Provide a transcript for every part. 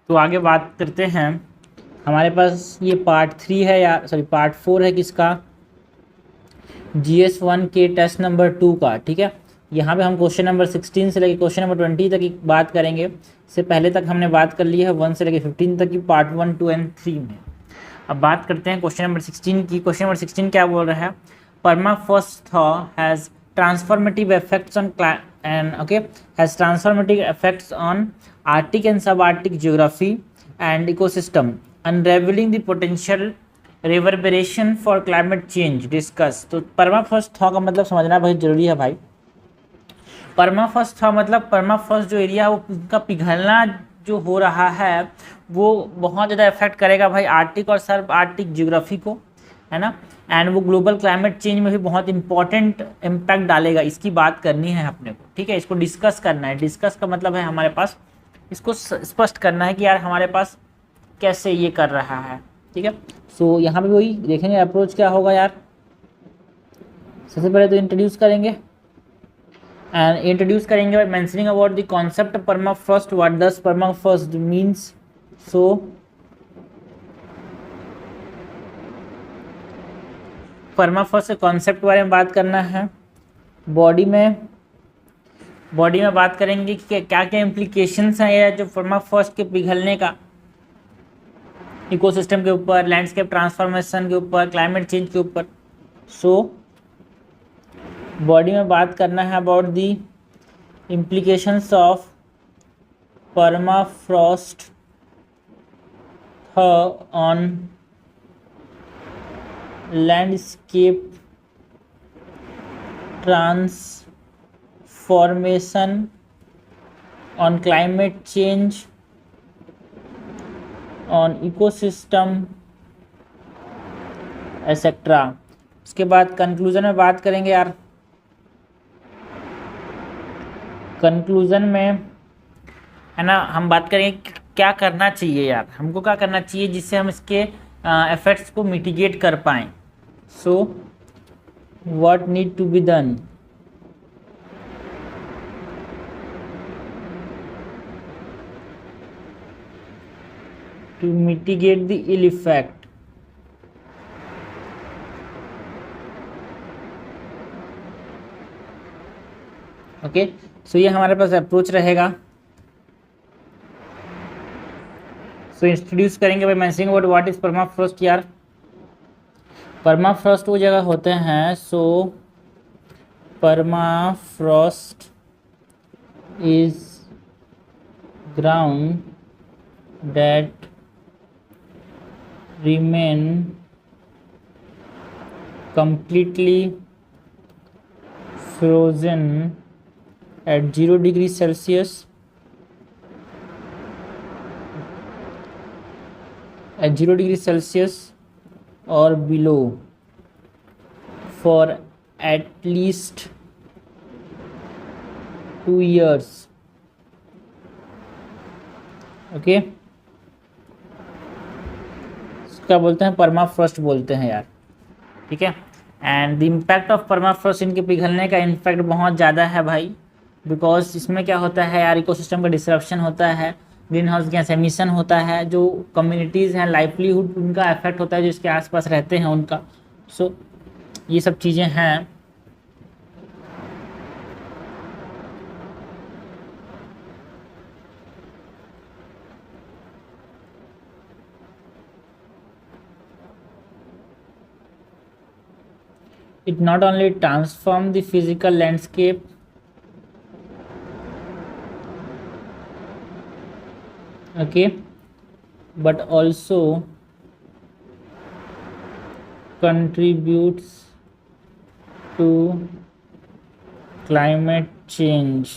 तो आगे बात करते हैं। हमारे पास ये पार्ट 3 है या सॉरी पार्ट 4 है किसका, GS1 के टेस्ट नंबर 2 का। ठीक है, यहाँ पे हम क्वेश्चन नंबर 16 से लेकर क्वेश्चन नंबर 20 तक की बात करेंगे। इससे पहले तक हमने बात कर ली है 1 से लेकर 15 तक की पार्ट 1, 2 एंड 3 में। अब बात करते हैं क्वेश्चन नंबर 16 की। क्वेश्चन नंबर 16 क्या बोल रहा है, permafrost thaw has transformative effects on has transformative effects on Arctic and subarctic geography and ecosystem, unraveling the potential reverberation for climate change discuss। तो परमाफ्रॉस्ट थॉ का मतलब समझना बहुत जरूरी है भाई। परमाफ्रॉस्ट थॉ मतलब परमाफ्रॉस्ट जो एरिया है वो उनका पिघलना जो हो रहा है वो बहुत ज़्यादा इफेक्ट करेगा भाई आर्टिक और सब आर्टिक जियोग्राफी को, है ना। एंड वो ग्लोबल क्लाइमेट चेंज में भी बहुत इंपॉर्टेंट इम्पैक्ट डालेगा। इसकी बात करनी है अपने को, ठीक है, इसको डिस्कस करना है। डिस्कस का मतलब है हमारे पास इसको स्पष्ट करना है कि यार हमारे पास कैसे ये कर रहा है। ठीक है, सो यहाँ पे वही देखेंगे अप्रोच क्या होगा यार। सबसे पहले तो इंट्रोड्यूस करेंगे एंड इंट्रोड्यूस करेंगे by mentioning about the concept of permafrost, what does permafrost means. So permafrost के कॉन्सेप्ट के बारे में बात करना है। बॉडी में बात करेंगे कि क्या क्या इम्प्लीकेशंस हैं ये जो परमाफ्रॉस्ट के पिघलने का इकोसिस्टम के ऊपर, लैंडस्केप ट्रांसफॉर्मेशन के ऊपर, क्लाइमेट चेंज के ऊपर। सो बॉडी में बात करना है about the implications of permafrost on landscape transformation, on climate change, on ecosystem etcetera. उसके बाद कंक्लूजन में बात करेंगे यार। कंक्लूजन में है ना हम बात करेंगे क्या करना चाहिए यार, हमको क्या करना चाहिए जिससे हम इसके इफेक्ट्स को मिटिगेट कर पाएँ। So what need to be done. to mitigate the ill effect। Okay, so ये हमारे पास अप्रोच रहेगा। सो इंट्रोड्यूस करेंगे by mentioning about what is permafrost. यार परमाफ्रॉस्ट वो जगह होते हैं, so permafrost is ground that remain completely frozen at 0 degrees Celsius or below for at least 2 years। Okay, क्या बोलते हैं, परमाफ्रॉस्ट बोलते हैं यार। ठीक है, and the impact of permafrost, इनके पिघलने का इम्पैक्ट बहुत ज़्यादा है भाई, बिकॉज इसमें क्या होता है यार, इकोसिस्टम का डिसरप्शन होता है, ग्रीन हाउस गैस एमिशन होता है, जो कम्युनिटीज़ हैं लाइवलीहुड उनका इफेक्ट होता है जो इसके आसपास रहते हैं उनका। सो ये सब चीज़ें हैं। It not only transforms the physical landscape okay but also contributes to climate change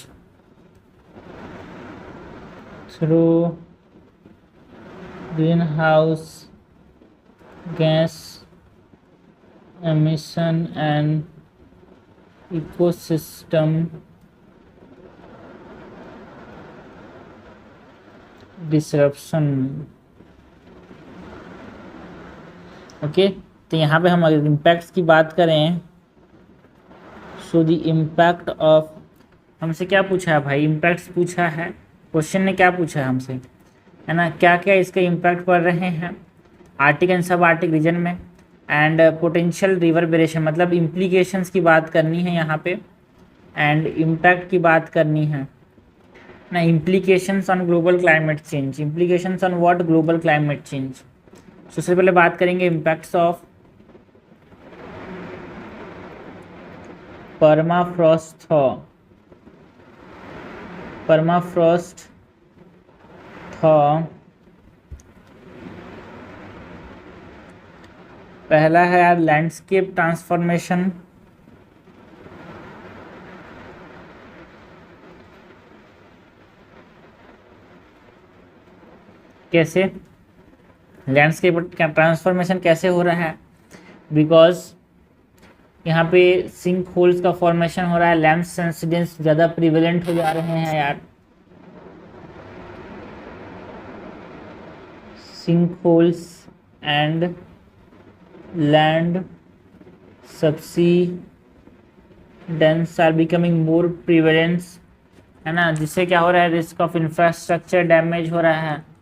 through greenhouse gas emission and ecosystem disruption। Okay, तो यहाँ पे हम अगर इम्पैक्ट्स की बात करें, सो द इम्पैक्ट ऑफ, हमसे क्या पूछा है भाई, इम्पैक्ट्स पूछा है। क्वेश्चन ने क्या पूछा है हमसे, है ना, क्या क्या इसके इम्पैक्ट पड़ रहे हैं Arctic and sub Arctic reason में, एंड पोटेंशियल रिवर्बरेशन मतलब इम्प्लीकेशंस की बात करनी है यहाँ पे, एंड इम्पैक्ट की बात करनी है ना, implications on global climate change, implications on what global climate change. सबसे पहले बात करेंगे impacts of permafrost thaw. Permafrost thaw पहला है यार लैंडस्केप ट्रांसफॉर्मेशन। कैसे लैंडस्केप ट्रांसफॉर्मेशन कैसे हो रहा है, बिकॉज यहाँ पे सिंक होल्स का फॉर्मेशन हो रहा है, लैंड इंसिडेंस ज़्यादा प्रिवेलेंट हो जा रहे हैं यार, sink holes and land subsidence are becoming more prevalence, है ना, जिससे क्या हो रहा है, रिस्क ऑफ इंफ्रास्ट्रक्चर डैमेज हो रहा है।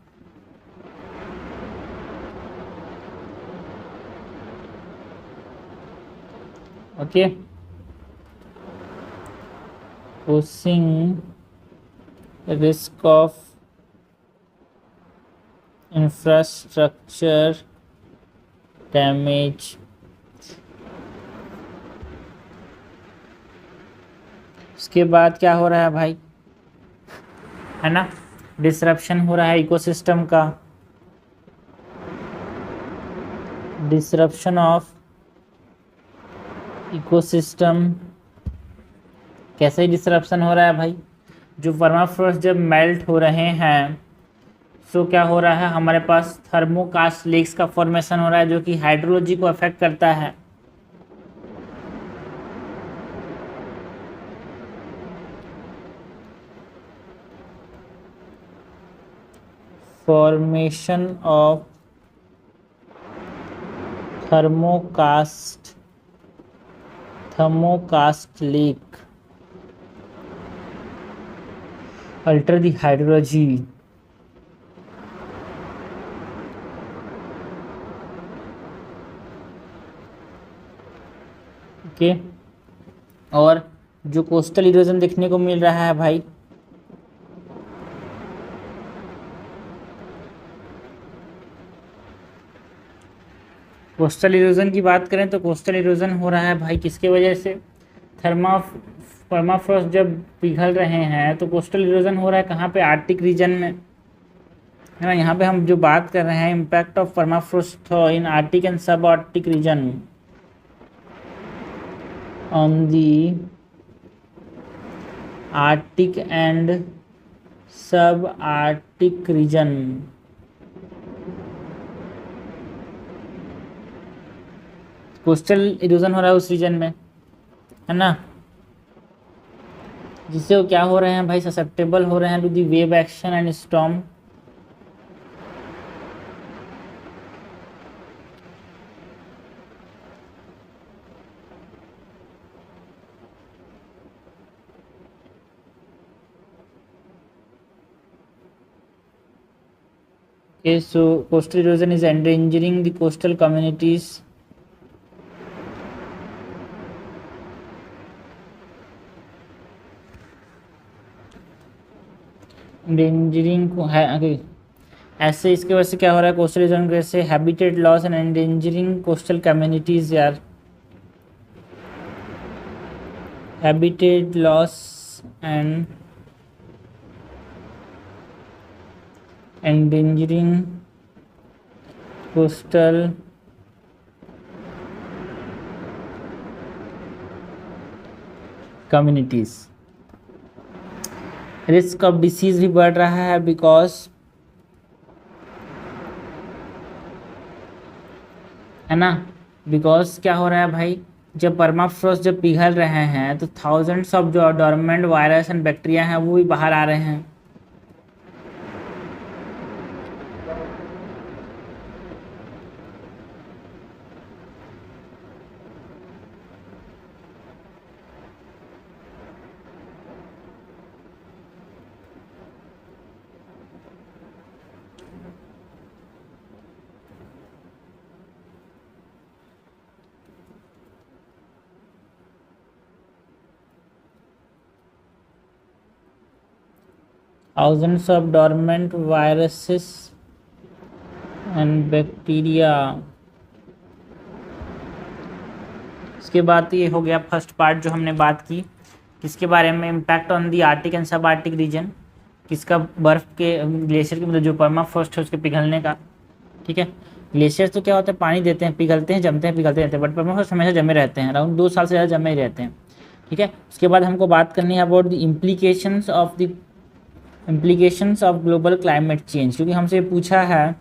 Okay, posing risk of infrastructure damage। उसके बाद क्या हो रहा है भाई, है ना, डिसरप्शन हो रहा है इकोसिस्टम का, डिसरप्शन ऑफ इकोसिस्टम। कैसे डिसरप्शन हो रहा है भाई, जो परमाफ्रॉस्ट जब मेल्ट हो रहे हैं सो क्या हो रहा है, हमारे पास थर्मोकास्ट लेक्स का फॉर्मेशन हो रहा है जो कि हाइड्रोलॉजी को अफेक्ट करता है। Formation of thermokarst lake alter the hydrology. Okay, और जो कोस्टल इरोजन देखने को मिल रहा है भाई, कोस्टल इरोजन की बात करें तो कोस्टल इरोजन हो रहा है भाई किसके वजह से, परमाफ्रॉस्ट जब पिघल रहे हैं तो कोस्टल इरोजन हो रहा है कहाँ पे, आर्टिक रीजन में, है ना। यहाँ पे हम जो बात कर रहे हैं impact of permafrost in Arctic and sub Arctic region on the Arctic and sub Arctic region. Coastal erosion हो रहा है उस रीजन में, है ना, जिससे वो क्या हो रहे हैं भाई, ससेप्टेबल हो रहे हैं to the wave action and storm. Okay, so coastal erosion is endangering the coastal communities. Endangering को है ऐसे, इसके वजह से क्या हो रहा है, कोस्टल इरोजन की वजह से habitat loss and endangering coastal communities यार, habitat loss and endangering coastal communities। Risk of disease भी बढ़ रहा है बिकॉज, है ना, बिकॉज क्या हो रहा है भाई, जब परमाफ्रॉस्ट जब पिघल रहे हैं तो थाउजेंड्स ऑफ जो डोरमेंट वायरस एंड बैक्टीरिया हैं वो भी बाहर आ रहे हैं। thousands of dormant viruses and bacteria। इसके बाद ये हो गया फर्स्ट पार्ट जो हमने बात की किसके बारे में, impact on the Arctic and sub Arctic reason, किसका, बर्फ़ के ग्लेशियर के मतलब जो परमाफ्रॉस्ट है उसके पिघलने का। ठीक है, ग्लेशियर तो क्या होता है, पानी देते हैं, पिघलते हैं, जमते हैं, पिघलते रहते हैं, बट परमाफ्रॉस्ट हमेशा जमे रहते हैं, अराउंड 2 साल से ज़्यादा जमे ही रहते हैं। ठीक है, उसके बाद हमको बात करनी है about the implications of global climate change, क्योंकि हमसे ये पूछा है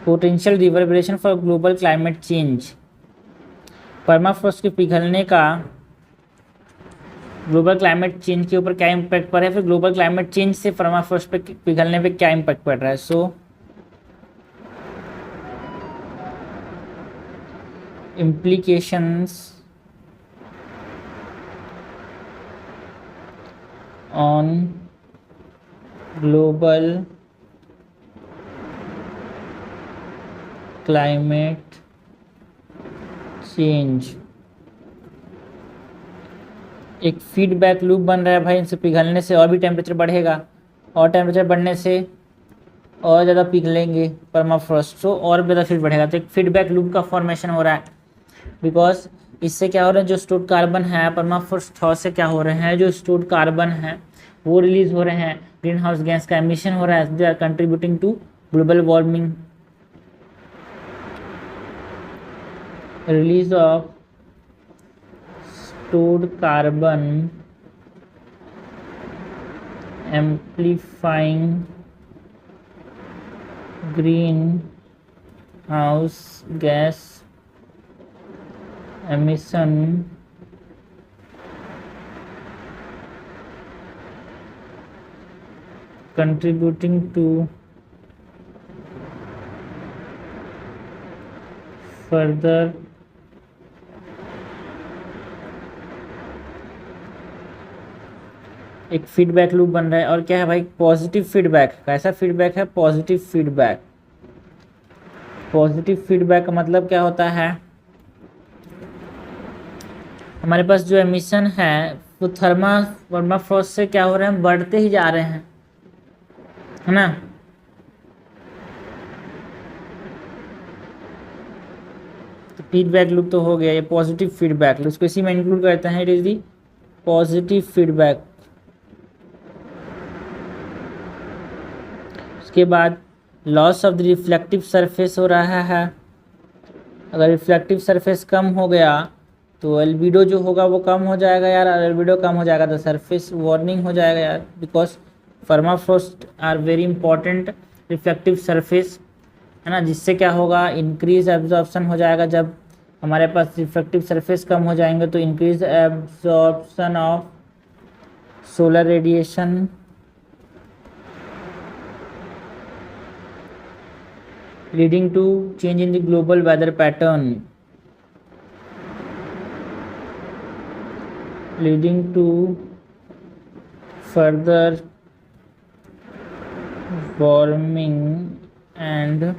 potential reverberation for global climate change, permafrost के पिघलने का ग्लोबल क्लाइमेट चेंज के ऊपर क्या इम्पैक्ट पड़ रहा है, फिर ग्लोबल क्लाइमेट चेंज से परमाफ्रॉस्ट पे पिघलने पे क्या इम्पैक्ट पड़ रहा है। सो implications on global climate change। एक फीडबैक लूप बन रहा है भाई, इनसे पिघलने से और भी टेम्परेचर बढ़ेगा और टेम्परेचर बढ़ने से और ज़्यादा पिघलेंगे परमाफ्रॉस्ट, तो और ज़्यादा हीट बढ़ेगा, तो एक फीडबैक लूप का फॉर्मेशन हो रहा है। बिकॉज इससे क्या हो रहा है, जो स्टोर्ड कार्बन है परमाफ्रॉस्ट थॉ से क्या हो रहे हैं, जो स्टोर्ड कार्बन है वो रिलीज हो रहे हैं, ग्रीन हाउस गैस का एमिशन हो रहा है, they are contributing to global warming. Release of stored carbon amplifying greenhouse gas emission contributing to further एक फीडबैक लूप बन रहा है। और क्या है भाई, पॉजिटिव फीडबैक। कैसा फीडबैक है, पॉजिटिव फीडबैक। पॉजिटिव फीडबैक का मतलब क्या होता है, हमारे पास जो एमिशन है वो परमाफ्रॉस्ट से क्या हो रहे हैं, बढ़ते ही जा रहे हैं, है ना। तो फीडबैक लूप तो हो गया, ये पॉजिटिव फीडबैक लूप, इसको इसी में इंक्लूड करते हैं, it is the positive feedback. उसके बाद loss of the reflective surface हो रहा है। अगर रिफ्लेक्टिव सरफेस कम हो गया तो एल्बिडो जो होगा वो कम हो जाएगा यार, और एल्बिडो कम हो जाएगा तो सरफेस वार्निंग हो जाएगा यार, because permafrost are very important reflective surface, है ना। जिससे क्या होगा, इंक्रीज एब्जॉर्प्शन हो जाएगा। जब हमारे पास रिफ्लेक्टिव सरफेस कम हो जाएंगे तो increase absorption of solar radiation, leading to change in the global weather pattern, leading to further warming and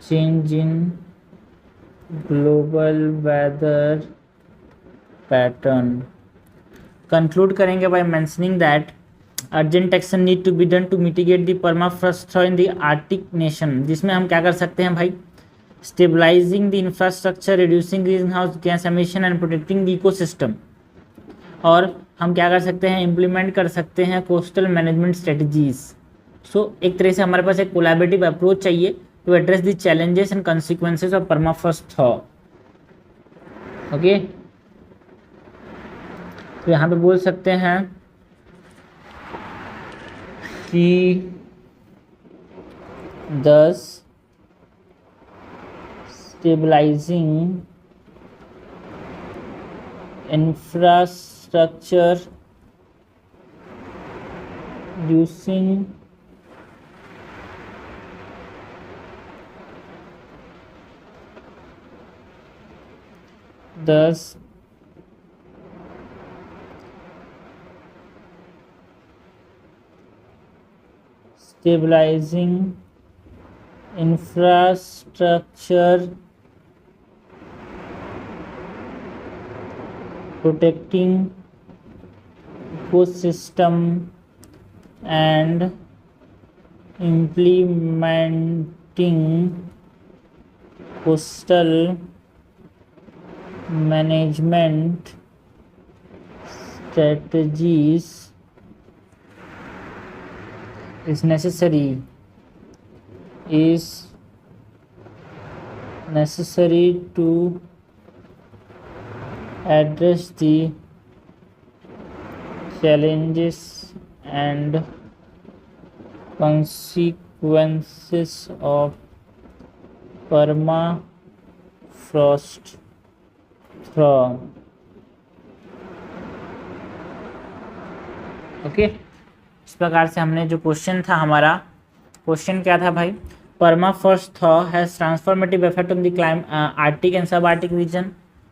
change in global weather pattern। Conclude करेंगे by mentioning that urgent action need to be done to mitigate the permafrost thaw in the Arctic nation, जिसमें हम क्या कर सकते हैं भाई, stabilising the infrastructure, reducing green house gas emission and protecting the ecosystem. और हम क्या कर सकते हैं, इम्प्लीमेंट कर सकते हैं कोस्टल मैनेजमेंट स्ट्रेटजीज। सो एक तरह से हमारे पास एक कोलैबोरेटिव अप्रोच चाहिए to address the challenges and consequences of permafrost thaw. Okay, तो यहाँ पे बोल सकते हैं कि thus stabilizing infrastructure, reducing thus stabilizing infrastructure protecting ecosystem and implementing coastal management strategies is necessary to address the challenges and consequences of permafrost thaw. Okay, इस प्रकार से हमने जो क्वेश्चन था, हमारा क्वेश्चन क्या था भाई, permafrost thaw has transformative effect on the Arctic and sub Arctic reason.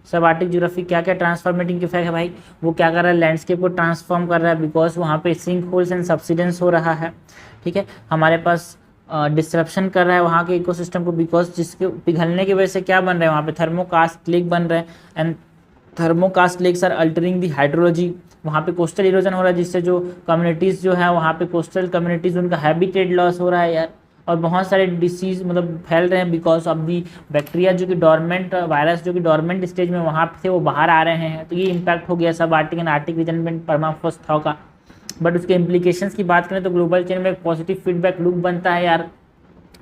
सब आर्टिक ज्योग्राफी क्या क्या ट्रांसफॉर्मेटिंग इफेक्ट है भाई, वो क्या कर रहा है, लैंडस्केप को ट्रांसफॉर्म कर रहा है, बिकॉज वहाँ पे सिंक होल्स एंड सब्सिडेंस हो रहा है। ठीक है, हमारे पास डिस्ट्रप्शन कर रहा है वहाँ के इकोसिस्टम को, बिकॉज जिसके पिघलने की वजह से क्या बन रहा है, वहाँ पे थर्मोकास्ट लेक बन रहे हैं, and thermokarst lakes are altering the hydrology. वहाँ पे कोस्टल इरोजन हो रहा है, जिससे जो कम्युनिटीज़ जो है वहाँ पे कोस्टल कम्युनिटीज़, उनका हैबिटेट लॉस हो रहा है यार, और बहुत सारे डिसीज़ मतलब फैल रहे हैं बिकॉज ऑफ दी बैक्टीरिया जो कि डोरमेंट वायरस जो कि डोरमेंट स्टेज में वहाँ से वो बाहर आ रहे हैं। तो ये इम्पैक्ट हो गया सब आर्टिक एंड आर्टिक रीजन में परमाफ्रॉस्ट थॉ का। बट उसके इम्प्लीकेशंस की बात करें तो ग्लोबल चेन में एक पॉजिटिव फीडबैक लूप बनता है यार।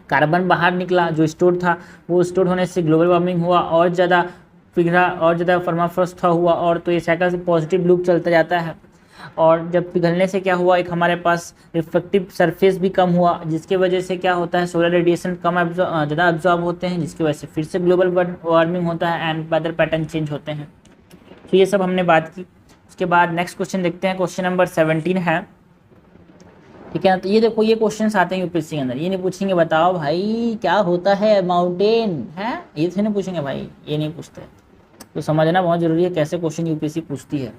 कार्बन बाहर निकला, जो स्टोर था वो स्टोर होने से ग्लोबल वार्मिंग हुआ, और ज़्यादा पिघला, और ज़्यादा परमाफ्रॉस्ट थॉ हुआ, और तो ये साइकिल से पॉजिटिव लूप चलता जाता है। और जब पिघलने से क्या हुआ, एक हमारे पास रिफ्लेक्टिव सरफेस भी कम हुआ, जिसकी वजह से क्या होता है, सोलर रेडिएशन कम ज़्यादा एब्जॉर्ब होते हैं, जिसकी वजह से फिर से ग्लोबल वार्मिंग होता है एंड वेदर पैटर्न चेंज होते हैं। तो ये सब हमने बात की। उसके बाद नेक्स्ट क्वेश्चन देखते हैं, क्वेश्चन नंबर 17 है। ठीक है, तो ये देखो, ये क्वेश्चंस आते हैं यूपीएससी के अंदर, ये नहीं पूछेंगे बताओ भाई क्या होता है माउंटेन है, ये तो नहीं पूछेंगे भाई, ये नहीं पूछते। तो समझना बहुत जरूरी है कैसे क्वेश्चन यूपीएससी पूछती है।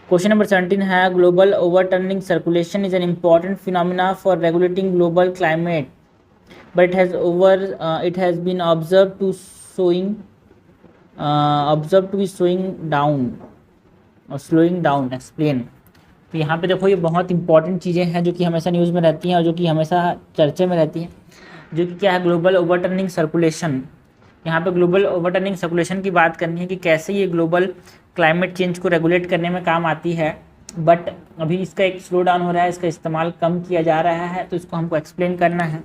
क्वेश्चन नंबर 17 है, global overturning circulation is an important phenomena for regulating global climate, but it has been observe to be slowing down, explain. तो यहाँ पे देखो, ये बहुत इंपॉर्टेंट चीज़ें हैं जो कि हमेशा न्यूज़ में रहती हैं और जो कि हमेशा चर्चे में रहती हैं, जो कि क्या है, ग्लोबल ओवरटर्निंग सर्कुलेशन। यहाँ पे ग्लोबल ओवरटर्निंग सर्कुलेशन की बात करनी है कि कैसे ये ग्लोबल क्लाइमेट चेंज को रेगुलेट करने में काम आती है, बट अभी इसका एक स्लो डाउन हो रहा है, इसका इस्तेमाल कम किया जा रहा है, तो इसको हमको एक्सप्लेन करना है।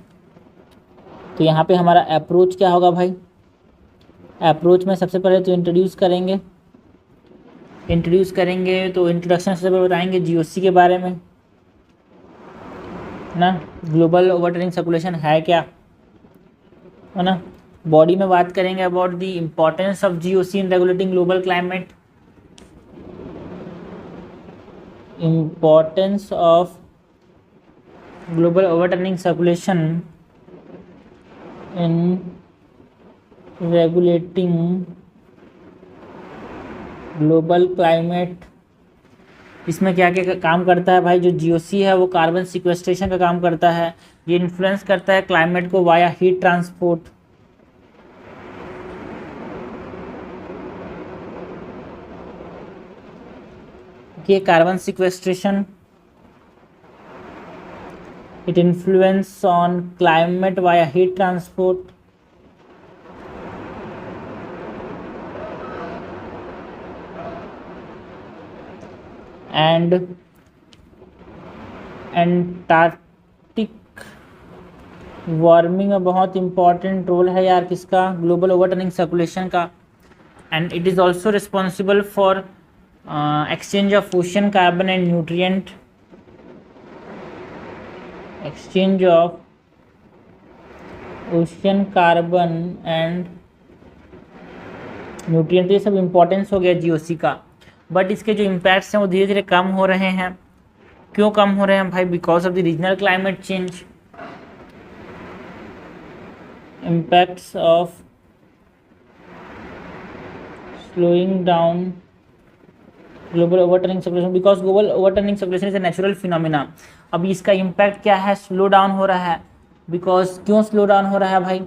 तो यहाँ पे हमारा अप्रोच क्या होगा भाई, अप्रोच में सबसे पहले तो इंट्रोड्यूस करेंगे तो इंट्रोडक्शन सबसे पहले बताएंगे जीओसी के बारे में ना, ग्लोबल ओवरटर्निंग सर्कुलेशन है क्या, है ना। बॉडी में बात करेंगे about the importance of GOC in regulating global climate, importance of global overturning circulation in regulating global climate। इसमें क्या क्या काम करता है भाई, जो जीओसी है वो कार्बन सिक्वेस्ट्रेशन का काम करता है, ये इन्फ्लुएंस करता है क्लाइमेट को वाया हीट ट्रांसपोर्ट, ये carbon sequestration, it influence on climate via heat transport, and Antarctic warming में बहुत इंपॉर्टेंट रोल है यार किसका, ग्लोबल ओवरटर्निंग सर्कुलेशन का। And it is also responsible for exchange of ocean carbon and nutrient, exchange of ocean carbon and nutrient, ये सब importance हो गया जीओसी का। बट इसके जो इम्पैक्ट्स हैं वो धीरे धीरे कम हो रहे हैं। क्यों कम हो रहे हैं भाई, because of the regional climate change, impacts of slowing down global overturning circulation, because global overturning circulation is a natural phenomena. अब इसका इम्पैक्ट क्या है, स्लो डाउन हो रहा है। बिकॉज क्यों स्लो डाउन हो रहा है भाई,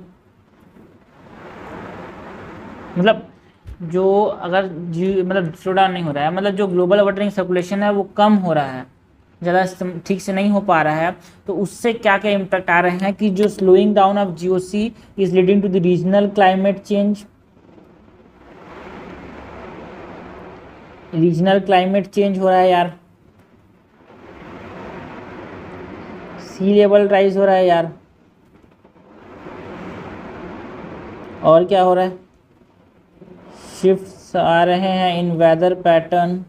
मतलब जो अगर मतलब स्लो डाउन नहीं हो रहा है, मतलब जो ग्लोबल वाटरिंग सर्कुलेशन है वो कम हो रहा है, ज़्यादा ठीक से नहीं हो पा रहा है, तो उससे क्या क्या इम्पैक्ट आ रहे हैं कि जो slowing down of GOC is leading to the regional climate change, regional climate change हो रहा है यार, सी लेवल राइज हो रहा है यार, और क्या हो रहा है, शिफ्ट्स आ रहे हैं इन वेदर पैटर्न,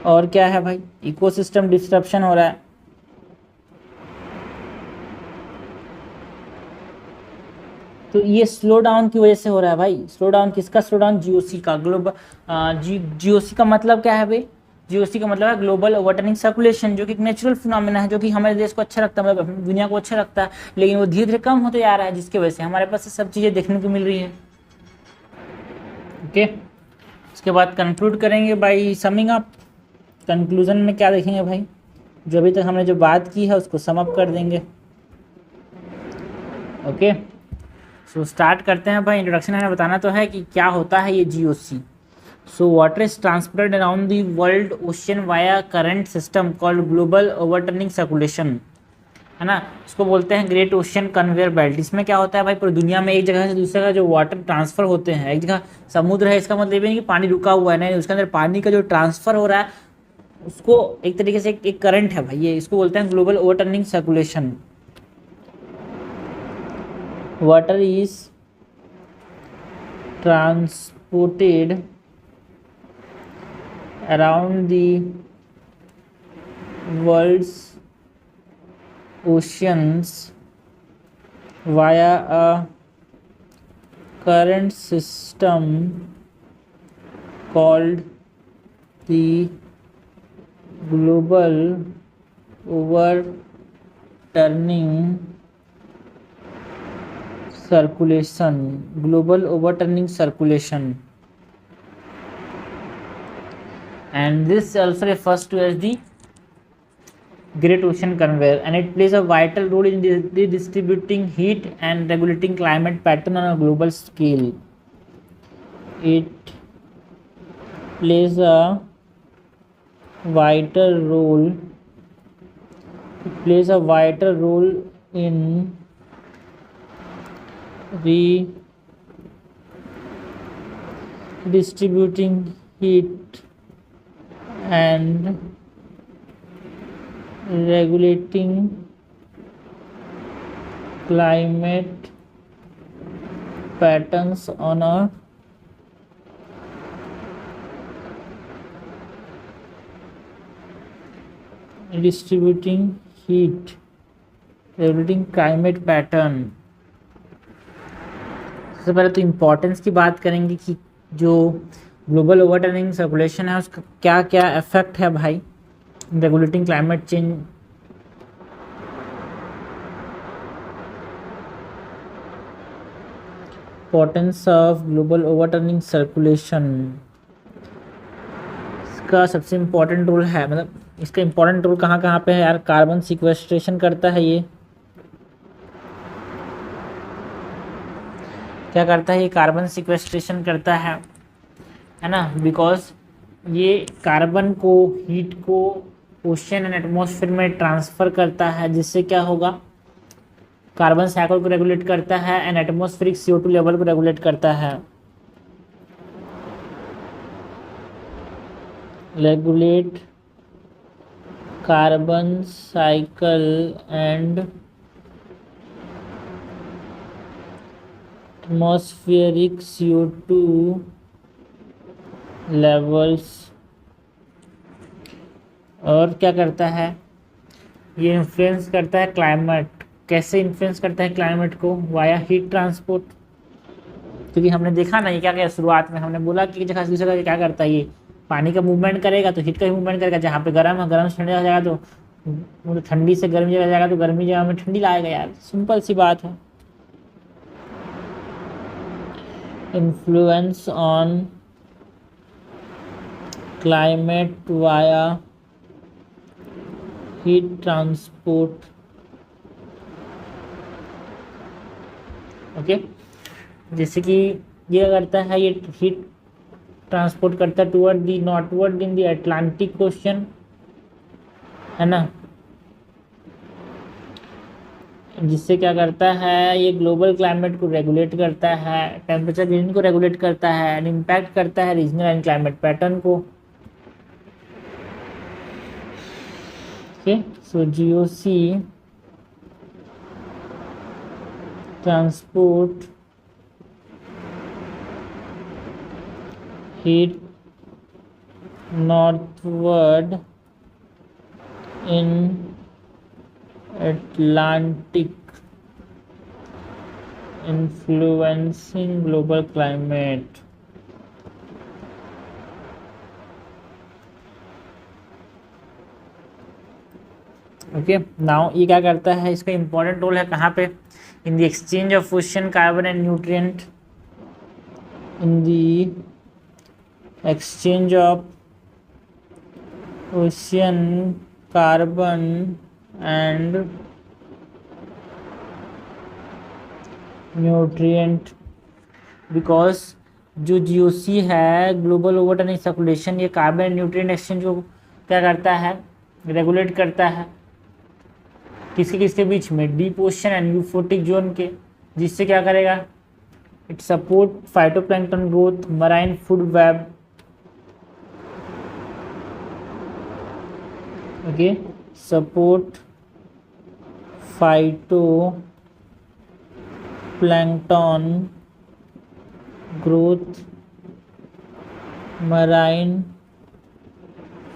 और क्या है भाई, इकोसिस्टम डिस्ट्रप्शन हो रहा है। तो ये स्लो डाउन की वजह से हो रहा है भाई। स्लो डाउन किसका? स्लो डाउन जीओसी का। जीओसी का मतलब क्या है भाई? जीओसी का मतलब है ग्लोबल वाटरिंग सर्कुलेशन, जो कि एक नेचुरल फिनोमेना है, जो कि हमारे देश को अच्छा लगता है, मतलब दुनिया को अच्छा लगता है, लेकिन वो धीरे धीरे कम होते जा रहा है, जिसकी वजह से हमारे पास ये सब चीज़ें देखने को मिल रही है। ओके, उसके बाद कंक्लूड करेंगे बाई समिंग अप। कंक्लूजन में क्या देखेंगे भाई? जो अभी तक हमने जो बात की है उसको सम अप कर देंगे। ओके, सो स्टार्ट करते हैं भाई। इंट्रोडक्शन हमें बताना तो है कि क्या होता है ये GOC. So water is transported around the world ocean via current system called global overturning circulation, है ना। इसको बोलते हैं ग्रेट ओशन कन्वेयर बेल्ट। इसमें क्या होता है भाई, पूरी दुनिया में एक जगह से दूसरे जगह जो वाटर ट्रांसफर होते हैं, एक जगह समुद्र है, इसका मतलब ये नहीं कि पानी रुका हुआ है, नहीं, उसके अंदर पानी का जो ट्रांसफर हो रहा है उसको एक तरीके से एक करंट है भाई, ये इसको बोलते हैं global overturning circulation. Water is transported around the world's oceans via a current system called the global overturning circulation, global overturning circulation, and this also refers to as the great ocean conveyor, and it plays a vital role in distributing heat and regulating climate pattern on a global scale. It plays a vital role, in redistributing heat and regulating climate patterns on a distributing heat, regulating climate pattern। सबसे पहले तो importance की बात करेंगे कि जो global overturning circulation है उसका क्या क्या इफेक्ट है भाई regulating climate change. Importance of global overturning circulation, इसका सबसे इम्पोर्टेंट रोल है, मतलब इसका इम्पोर्टेंट रोल कहाँ कहाँ पे है यार? कार्बन सिक्वेस्ट्रेशन करता है ये, क्या करता है ये? कार्बन सिक्वेस्ट्रेशन करता है ना, बिकॉज ये कार्बन को, हीट को ओशन एंड एटमॉस्फेयर में ट्रांसफ़र करता है, जिससे क्या होगा, कार्बन साइकिल को रेगुलेट करता है एंड एटमॉस्फेरिक CO2 लेवल को रेगुलेट करता है। Regulate carbon cycle and atmospheric CO2 levels. और क्या करता है ये? इन्फ्लुएंस करता है क्लाइमेट। कैसे इन्फ्लुएंस करता है क्लाइमेट को? Via heat transport. क्योंकि हमने देखा ना ये क्या क्या शुरुआत में हमने बोला कि जगह दूसरी जगह क्या करता है, ये पानी का मूवमेंट करेगा तो हीट का भी मूवमेंट करेगा। जहाँ पे गर्म है, गर्म से ठंडी जाएगा, तो ठंडी से गर्मी जगह जाएगा तो गर्मी जगह में ठंडी लाएगा यार, सिंपल सी बात है। Influence on climate via heat transport okay, जैसे कि ये करता है, ये हीट ट्रांसपोर्ट करता है toward the northward in the Atlantic ocean, है ना, जिससे क्या करता है, ये ग्लोबल क्लाइमेट को रेगुलेट करता है, टेम्परेचर ग्रेडियंट को रेगुलेट करता है एंड इम्पैक्ट करता है रीजनल एंड क्लाइमेट पैटर्न को। ओके, सो जीओसी ट्रांसपोर्ट हीट नॉर्थवर्ड इन Atlantic, influencing global climate। Okay, now ये क्या करता है, इसका इंपॉर्टेंट रोल है कहाँ पे, in the exchange of ocean carbon and nutrient, in the exchange of ocean carbon and nutrient, because जो जीओसी है, ग्लोबल वाटर सर्कुलेशन, ये कार्बन एंड न्यूट्रिएंट एक्सचेंज को क्या करता है, रेगुलेट करता है, किसके किसके बीच में, deep ocean and euphotic zone के, जिससे क्या करेगा, it support phytoplankton growth, marine food web. Okay, support phytoplankton growth, marine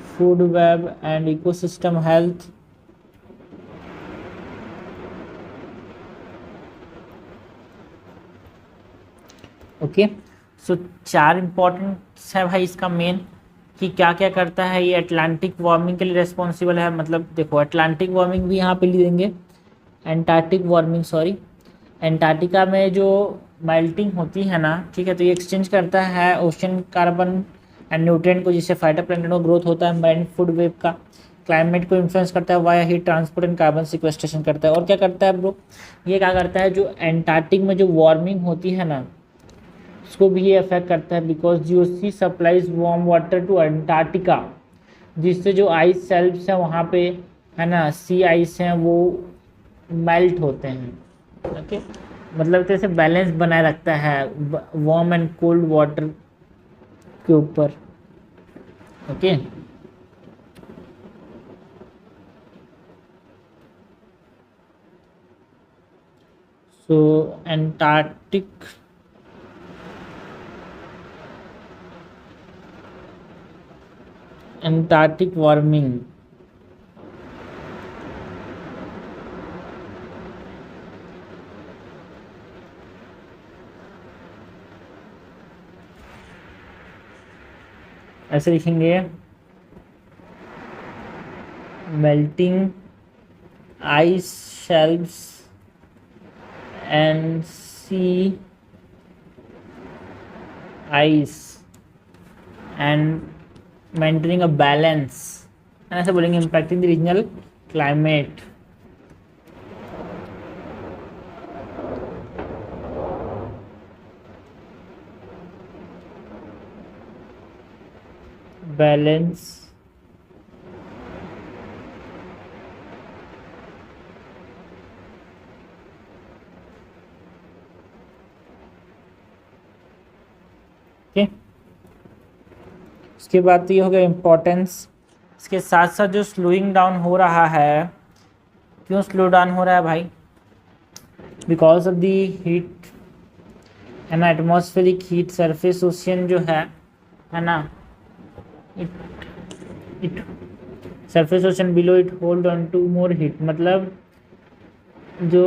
food web and ecosystem health. Okay, so 4 importance है भाई इसका मेन, कि क्या क्या करता है ये, अटलांटिक वार्मिंग के लिए रिस्पॉन्सिबल है, मतलब देखो अटलांटिक वार्मिंग भी यहाँ पे लिख देंगे, एंटार्क्टिक वार्मिंग, सॉरी, एंटार्क्टिका में जो मेल्टिंग होती है ना, ठीक है, तो ये एक्सचेंज करता है ओशन कार्बन एंड न्यूट्रिएंट को, जिससे फाइटोप्लैंक्टन को ग्रोथ होता है, मरीन फूड वेब का, क्लाइमेट को इन्फ्लुएंस करता है via heat transport and carbon sequestration करता है। और क्या करता है ब्रो, ये क्या करता है, जो एंटार्क्टिक में जो वार्मिंग होती है ना, उसको भी ये अफेक्ट करता है, because GOC supplies warm water to Antarctica, जिससे जो आइस शेल्फ्स हैं वहाँ पे, है ना, सी आइस हैं, वो मेल्ट होते हैं। ओके, मतलब जैसे बैलेंस बनाए रखता है वार्म एंड कोल्ड वाटर के ऊपर। ओके, सो एंटार्क्टिक वार्मिंग, ऐसे लिखेंगे, melting ice shelves and sea ice and maintaining a balance, ऐसे बोलेंगे, impacting the regional climate. Balance okay, इसके बाद तो ये हो गया इम्पोर्टेंस। इसके साथ साथ जो स्लोइंग डाउन हो रहा है, क्यों स्लो डाउन हो रहा है भाई, बिकॉज ऑफ दी हीट, है ना, एटमॉस्फेरिक हीट, सरफेस ओशन जो है ना, it surface ocean below it hold on to more heat, मतलब जो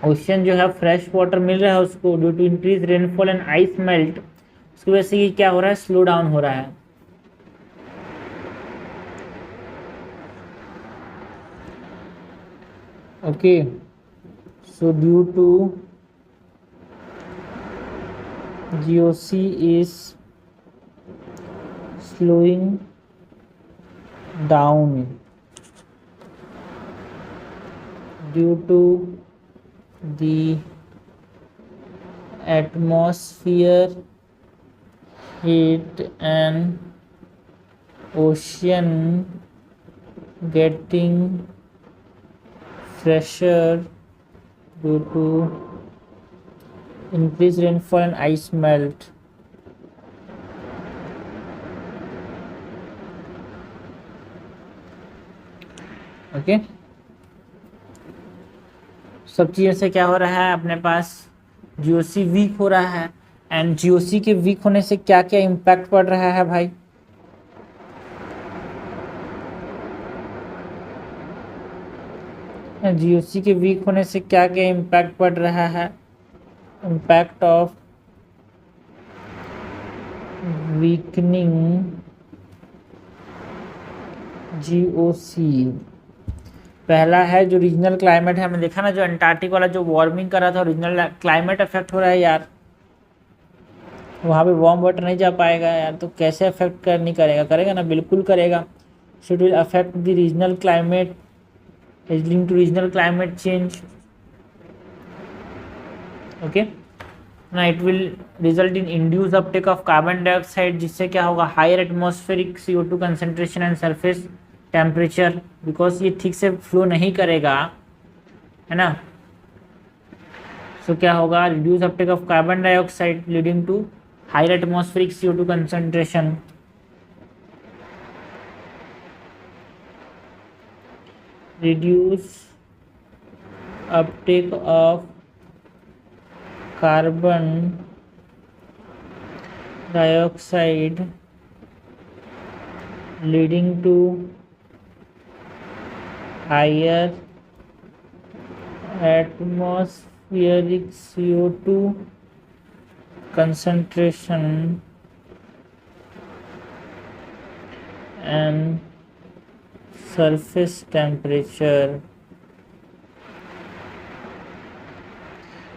ओशन जो है फ्रेश वाटर मिल रहा है उसको, due to increase rainfall and ice melt, उसकी वजह से ये क्या हो रहा है, स्लो डाउन हो रहा है। Okay, so due to GOC is slowing down, due to the atmosphere heat and ocean getting fresher due to increased rainfall and ice melt. Okay सब चीज़ों से क्या हो रहा है अपने पास, जीओसी वीक हो रहा है। एंड जीओसी के वीक होने से क्या क्या इम्पैक्ट पड़ रहा है भाई, जीओसी के वीक होने से क्या क्या इम्पैक्ट पड़ रहा है, इम्पैक्ट ऑफ वीकनिंग जीओसी। पहला है जो रीजनल क्लाइमेट है, हमने देखा ना जो अंटार्कटिक वाला जो वार्मिंग कर रहा था, रीजनल क्लाइमेट अफेक्ट हो रहा है यार, वहाँ पे वार्म वाटर नहीं जा पाएगा यार, तो कैसे अफेक्ट कर नहीं करेगा, करेगा ना, बिल्कुल करेगा। So it will affect the regional climate, is link to regional climate change. Okay ना, it will result in induce uptake of carbon dioxide, जिससे क्या होगा, higher atmospheric CO2 concentration and surface temperature, because ये ठीक से flow नहीं करेगा, है ना। सो क्या होगा, reduce uptake of carbon dioxide leading to higher atmospheric CO2 concentration. Reduce uptake of carbon dioxide leading to higher atmospheric CO2 concentration and surface temperature।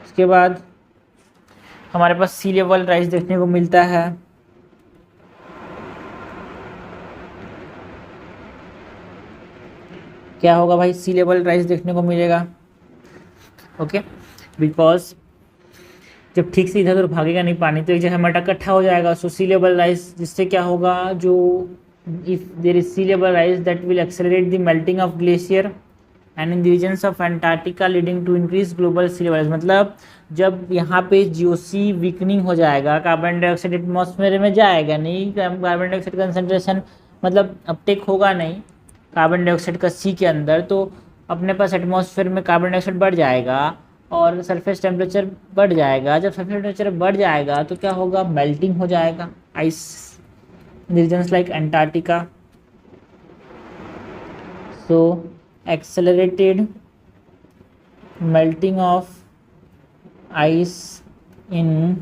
इसके बाद हमारे पास सी लेवल राइज देखने को मिलता है। क्या होगा भाई, सी लेवल राइज देखने को मिलेगा। ओके बिकॉज जब ठीक से इधर उधर भागेगा नहीं पानी तो एक जगह मटा इकट्ठा हो जाएगा। सो सी लेवल राइज, जिससे क्या होगा, जो if there is sea level rise that will accelerate the melting of glacier and in the regions of Antarctica leading to increase global sea level. मतलब जब यहाँ पे जीओसी वीकनिंग हो जाएगा, कार्बन डाइऑक्साइड एटमॉस्फेयर में जाएगा नहीं, कार्बन डाइऑक्साइड कंसंट्रेशन मतलब अपटेक होगा नहीं कार्बन डाइऑक्साइड का सी के अंदर, तो अपने पास एटमॉस्फेयर में कार्बन डाइऑक्साइड बढ़ जाएगा और सरफेस टेम्परेचर बढ़ जाएगा। जब सरफेस टेम्परेचर बढ़ जाएगा तो क्या होगा, मेल्टिंग हो जाएगा ice regions like Antarctica. So accelerated melting of ice in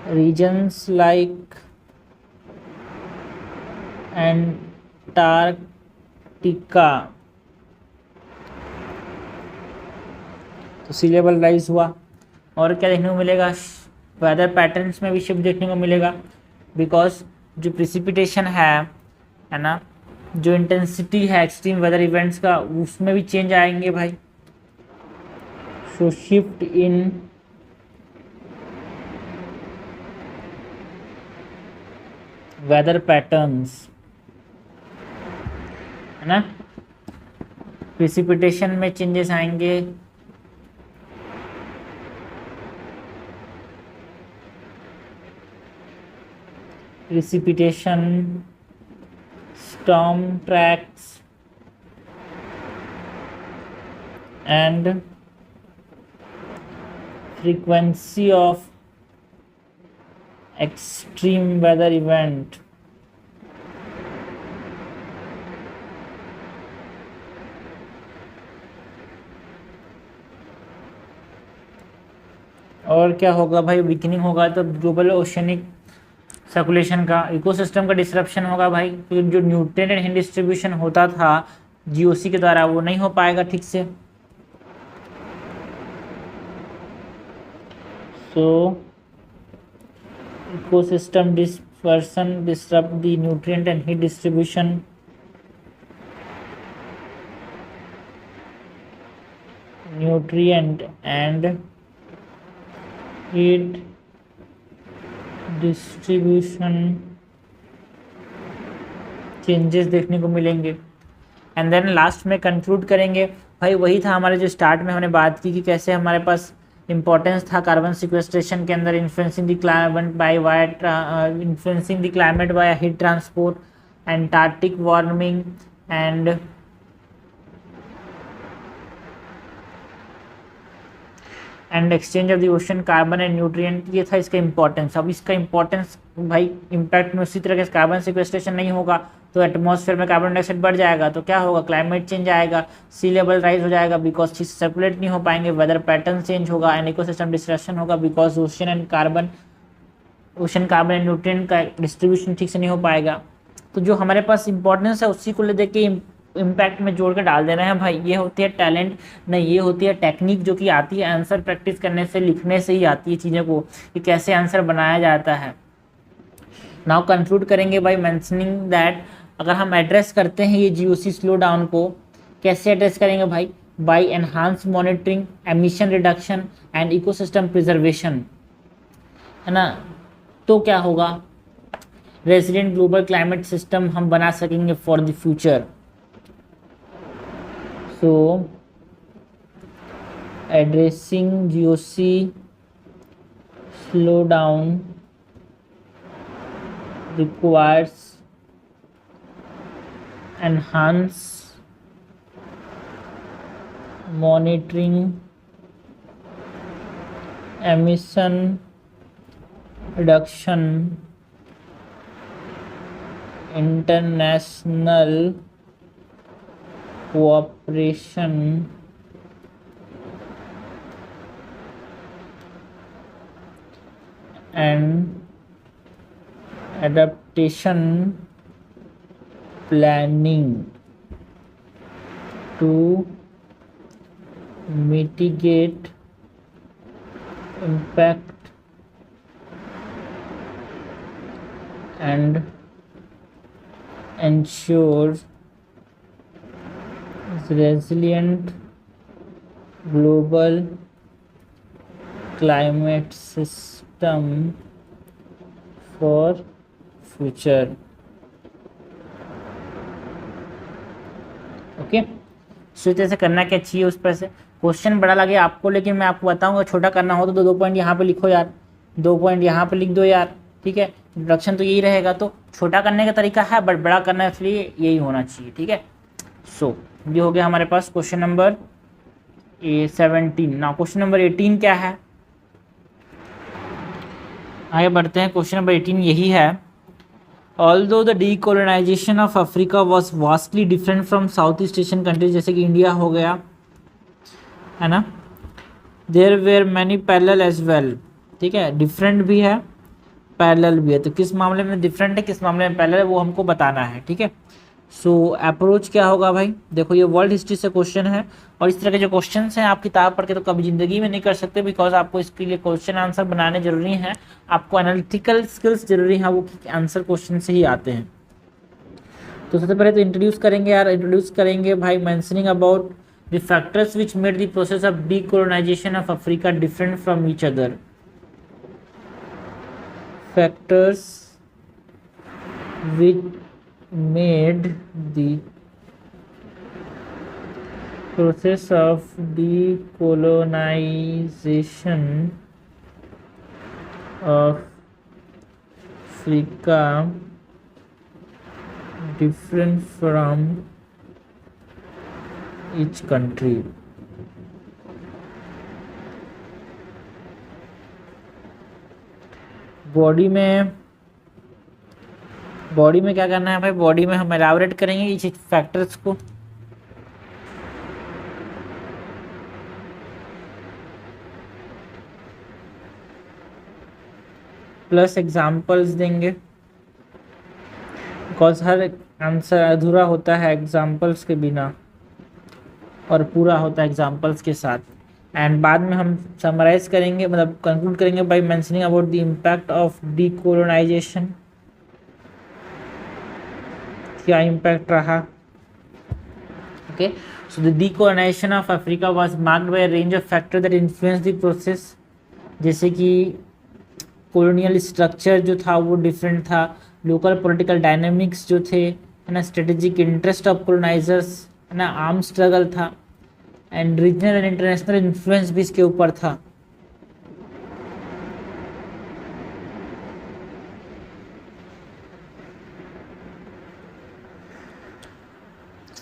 regions like Antarctica, तो सी लेवल राइज हुआ। और क्या देखने को मिलेगा, वेदर पैटर्न्स में भी शिफ्ट देखने को मिलेगा, बिकॉज जो प्रिसिपिटेशन है ना, जो इंटेंसिटी है एक्सट्रीम वेदर इवेंट्स का, उसमें भी चेंज आएंगे भाई। सो शिफ्ट इन वेदर पैटर्न्स, है ना, प्रिसिपिटेशन में चेंजेस आएंगे, precipitation, storm tracks and frequency of extreme weather event। और क्या होगा भाई, वीकनिंग होगा तो ग्लोबल ओशनिक सर्कुलेशन का, इकोसिस्टम का डिसरप्शन होगा भाई, क्योंकि जो न्यूट्रिएंट एंड डिस्ट्रीब्यूशन होता था जीओसी के द्वारा वो नहीं हो पाएगा ठीक से। सो ecosystem dispersion disturb the nutrient and heat distribution. Nutrient and heat distribution changes देखने को मिलेंगे। एंड देन लास्ट में कंक्लूड करेंगे भाई, वही था हमारे जो स्टार्ट में हमने बात की कि कैसे हमारे पास इंपॉर्टेंस था कार्बन सिक्वेस्ट्रेशन के अंदर, influencing the climate by influencing the climate by heat transport, Antarctic warming and exchange of the ocean carbon and nutrient. ये था इसका इंपॉर्टेंस। अब इसका इंपॉर्टेंस भाई इम्पैक्ट में उसी तरह के कार्बन सिक्वेस्ट्रेशन नहीं होगा तो एटमॉस्फेयर में कार्बन डाइऑक्साइड बढ़ जाएगा, तो क्या होगा, क्लाइमेट चेंज आएगा, सी लेवल राइज हो जाएगा बिकॉज चीज सर्कुलेट नहीं हो पाएंगे, वेदर पैटर्न चेंज होगा एंड इकोसिस्टम डिस्ट्रक्शन होगा because ocean carbon and nutrient का डिस्ट्रीब्यूशन ठीक से नहीं हो पाएगा। तो जो हमारे पास इंपॉर्टेंस है उसी को ले दे के इम्पैक्ट में जोड़ कर डाल देना है भाई। ये होती है टैलेंट, नहीं ये होती है टेक्निक जो कि आती है आंसर प्रैक्टिस करने से, लिखने से ही आती है चीज़ों को कि कैसे आंसर बनाया जाता है। नाउ कंक्लूड करेंगे बाय मेंशनिंग दैट अगर हम एड्रेस करते हैं ये जीओसी स्लो डाउन को, कैसे एड्रेस करेंगे भाई, by enhance monitoring, emission reduction and ecosystem preservation, है ना। तो क्या होगा, रेजिलिएंट ग्लोबल क्लाइमेट सिस्टम हम बना सकेंगे for the future. So addressing GOC slowdown requires enhanced monitoring, emission reduction, international cooperation and adaptation planning to mitigate impact and ensure resilient global climate system for future। Okay, so जैसे करना क्या चाहिए उस पर से क्वेश्चन बड़ा लगे आपको, लेकिन मैं आपको बताऊंगा छोटा करना हो तो 2 पॉइंट यहाँ पे लिखो यार, 2 पॉइंट यहाँ पे लिख दो यार, ठीक है। इंट्रोडक्शन तो यही रहेगा, तो छोटा करने का तरीका है बट बड़ा करना है, इसलिए यही होना चाहिए, ठीक है। सो ये हो गया हमारे पास क्वेश्चन नंबर 17। ना क्वेश्चन नंबर 18 क्या है, आगे बढ़ते हैं। क्वेश्चन नंबर 18 यही है, although the decolonisation of Africa was vastly different from South East Asian countries, जैसे कि इंडिया हो गया, है ना, there were many parallel as well, ठीक है, डिफरेंट भी है पैरेलल भी है। तो किस मामले में डिफरेंट है, किस मामले में पैरेलल है, वो हमको बताना है, ठीक है। सो अप्रोच क्या होगा भाई, देखो ये वर्ल्ड हिस्ट्री से क्वेश्चन है और इस तरह के जो क्वेश्चन हैं आप किताब पढ़ के तो कभी ज़िंदगी में नहीं कर सकते, बिकॉज आपको इसके लिए क्वेश्चन आंसर बनाने जरूरी हैं, आपको एनालिटिकल स्किल्स जरूरी हैं, वो आंसर क्वेश्चन से ही आते हैं। तो सबसे पहले तो इंट्रोड्यूस करेंगे यार, इंट्रोड्यूस करेंगे भाई mentioning about the factors which made the process of decolonisation of Africa different from each other. Factors which made the process of decolonization of Africa different from each country। Body में क्या करना है भाई, body में हम elaborate करेंगे इस factors को, प्लस एग्जाम्पल्स देंगे, बिकॉज हर आंसर अधूरा होता है एग्जाम्पल्स के बिना और पूरा होता है एग्जाम्पल्स के साथ। एंड बाद में हम समराइज करेंगे, मतलब कंक्लूड करेंगे by mentioning about the impact of decolonisation, क्या इम्पैक्ट रहा, Okay, so the decolonization of Africa was marked by a range of factors that influenced the process, जैसे कि colonial structure जो था वो different था, local political dynamics जो थे, है ना, strategic interest of colonizers, है ना, armed struggle था, and regional and international influence भी इसके ऊपर था.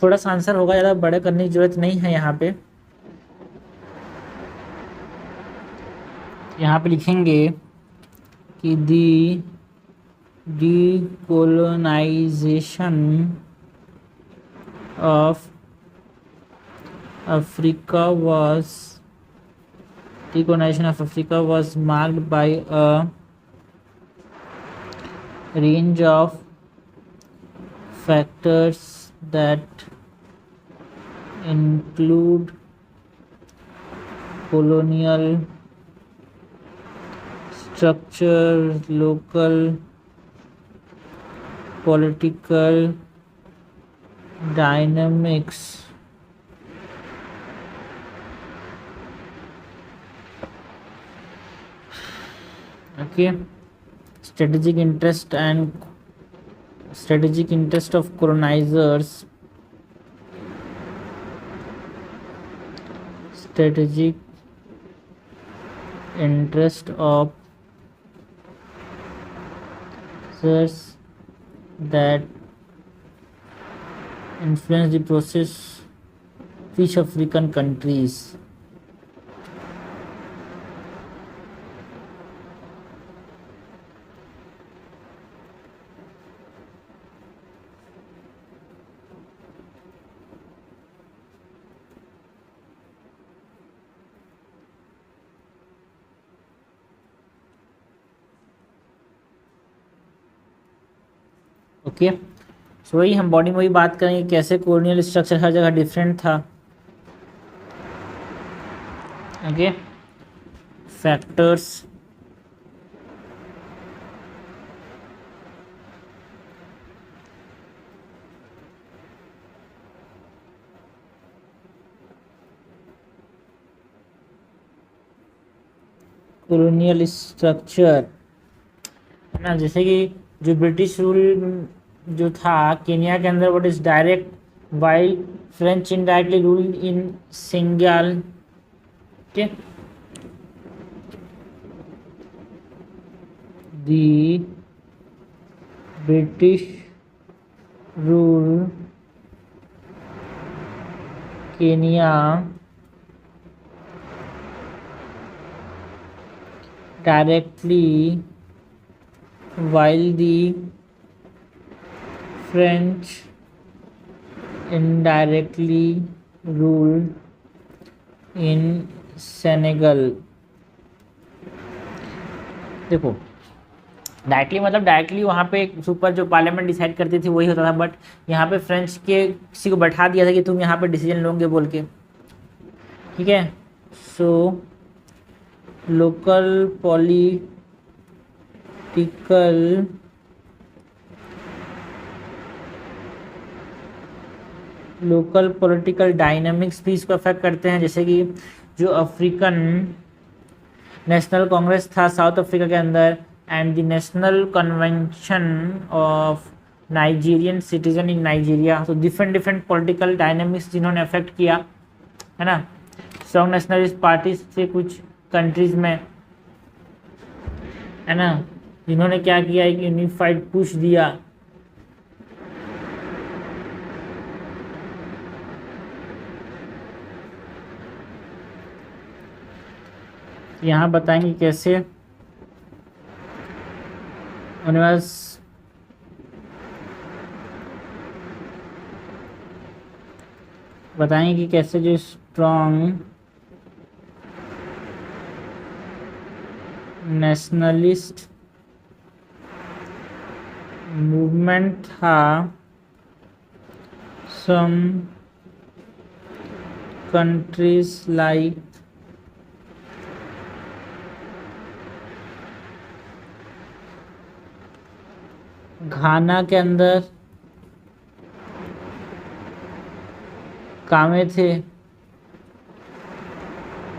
थोड़ा सा आंसर होगा, ज़्यादा बड़े करने की जरूरत नहीं है. यहाँ पे लिखेंगे कि the decolonisation of Africa was marked by a range of factors that include colonial structure, local political dynamics, okay, strategic interest of colonizers, strategic interest of that influence the process which African countries. Okay, so वही हम body में वही बात करेंगे कैसे colonial structure हर जगह different था. Okay, factors colonial structure, है ना, जैसे कि जो ब्रिटिश रूल जो था केनिया के अंदर, what is direct, while French indirectly rule in Senegal. ठीक, the British rule Kenya directly while the French indirectly ruled in Senegal. देखो, डायरेक्टली मतलब डायरेक्टली वहाँ पे सुपर जो पार्लियामेंट डिसाइड करती थी वही होता था, बट यहाँ पे फ्रेंच के किसी को बैठा दिया था कि तुम यहाँ पे डिसीजन लोगे बोल के. ठीक है, सो लोकल पॉलिटिकल डायनामिक्स भी इसको अफेक्ट करते हैं. जैसे कि जो अफ्रीकन नेशनल कांग्रेस था साउथ अफ्रीका के अंदर, and the national convention of Nigerian citizen in Nigeria, तो डिफरेंट पॉलिटिकल डायनामिक्स जिन्होंने अफेक्ट किया, है ना, स्ट्रॉन्ग नेशनलिस्ट पार्टी से कुछ कंट्रीज में, है ना, जिन्होंने क्या किया, एक यूनिफाइड पुश दिया. यहाँ बताएंगे कैसे उनके पास बताएंगे कि कैसे जो स्ट्रॉन्ग नेशनलिस्ट मूवमेंट था सम कंट्रीज लाइक घाना के अंदर, कामे थे,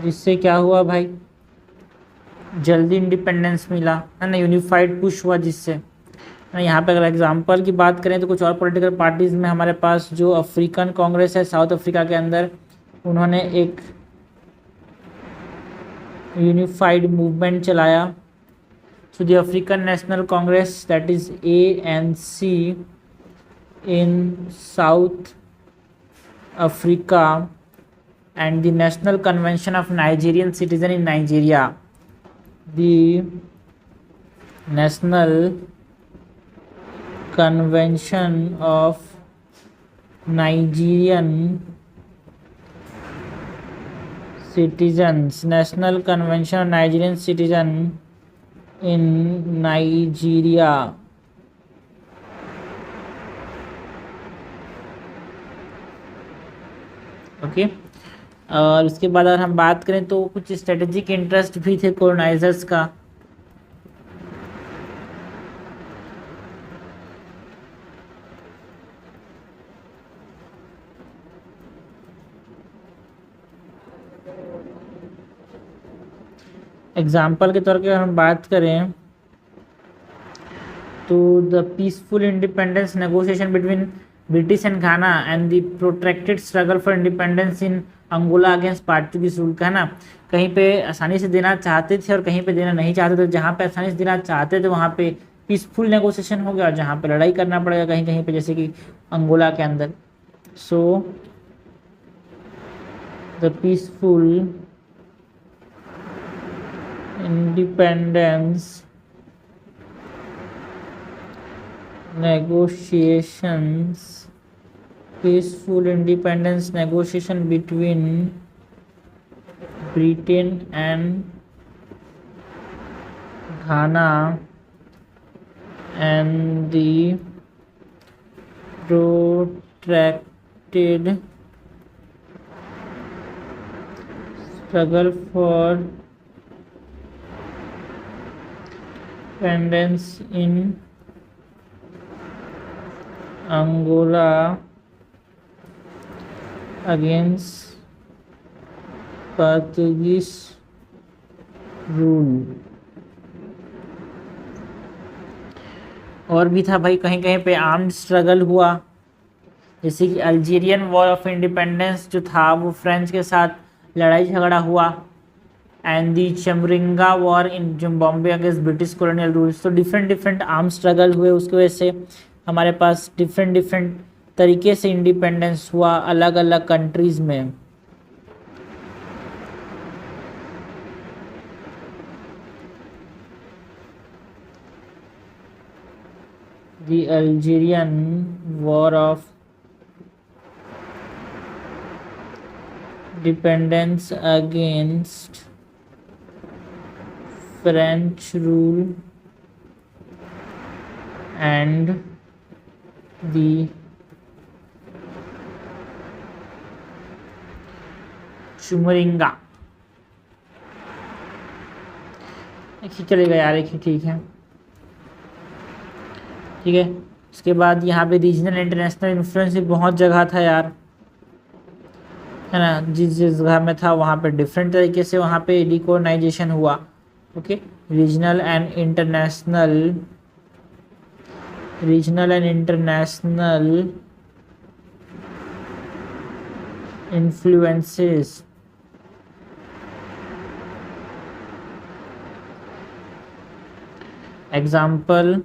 जिससे क्या हुआ भाई, जल्दी इंडिपेंडेंस मिला, है ना, यूनिफाइड पुश हुआ जिससे। यहाँ पे अगर एग्जांपल की बात करें तो कुछ और पॉलिटिकल पार्टीज में हमारे पास जो अफ्रीकन कांग्रेस है साउथ अफ्रीका के अंदर, उन्होंने एक यूनिफाइड मूवमेंट चलाया। So the African national Congress, that is ANC in south Africa and the National Convention of Nigerian Citizen in Nigeria. The National Convention of Nigerian Citizens, National Convention of Nigerian Citizen in Nigeria. Okay और उसके बाद अगर हम बात करें तो कुछ strategic interest भी थे कॉलोनाइजर्स का। एग्जाम्पल के तौर पे हम बात करें तो the peaceful independence negotiation between British and Ghana and the protracted struggle for independence in Angola against Portuguese rule का, ना, कहीं पे आसानी से देना चाहते थे और कहीं पे देना नहीं चाहते थे। जहाँ पे आसानी से देना चाहते थे वहाँ पे पीसफुल नेगोशिएशन हो गया और जहाँ पे लड़ाई करना पड़ेगा कहीं कहीं पे, जैसे कि अंगोला के अंदर। So the peaceful independence negotiations, peaceful independence negotiation between Britain and Ghana and the protracted struggle for independence in Angola against Portuguese rule. और भी था भाई, कहीं कहीं पे आर्म्ड स्ट्रगल हुआ, जैसे कि अल्जीरियन वॉर ऑफ इंडिपेंडेंस जो था वो फ्रेंच के साथ लड़ाई झगड़ा हुआ, and the Chimurenga war in Zimbabwe against British colonial rules. तो डिफरेंट डिफरेंट आर्म स्ट्रगल हुए, उसकी वजह से हमारे पास डिफरेंट डिफरेंट तरीके से इंडिपेंडेंस हुआ अलग अलग कंट्रीज़ में। The Algerian war of dependence against French rule and the चुमरिंगा, एक ही चलेगा यार, एक ही ठीक है, ठीक है। उसके बाद यहाँ पे रीजनल इंटरनेशनल इन्फ्लुएंस भी बहुत जगह था यार, है ना, जिस जिस जगह में था वहाँ पे डिफरेंट तरीके से वहाँ पे डिकोलोनाइजेशन हुआ। Okay, regional and international influences। Example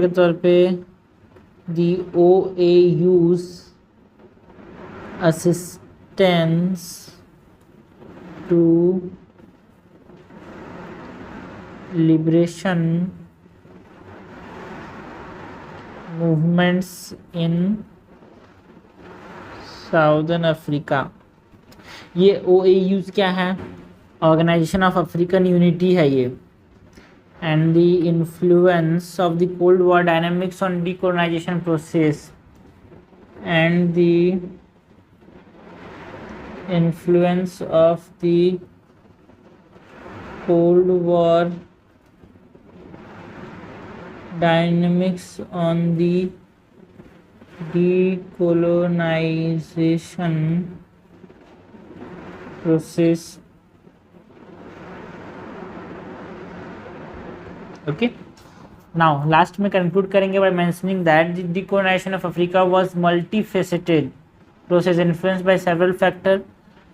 के तौर पे दी OAU's assistance to liberation movements in southern Africa. ये OAU's क्या है, ऑर्गेनाइजेशन ऑफ अफ्रीकन यूनिटी है ये। And the influence of the cold war dynamics on decolonisation process and the influence of the cold war dynamics on the decolonization process. Okay, now last में conclude करेंगे by mentioning that the decolonization of Africa was multifaceted process influenced by several factors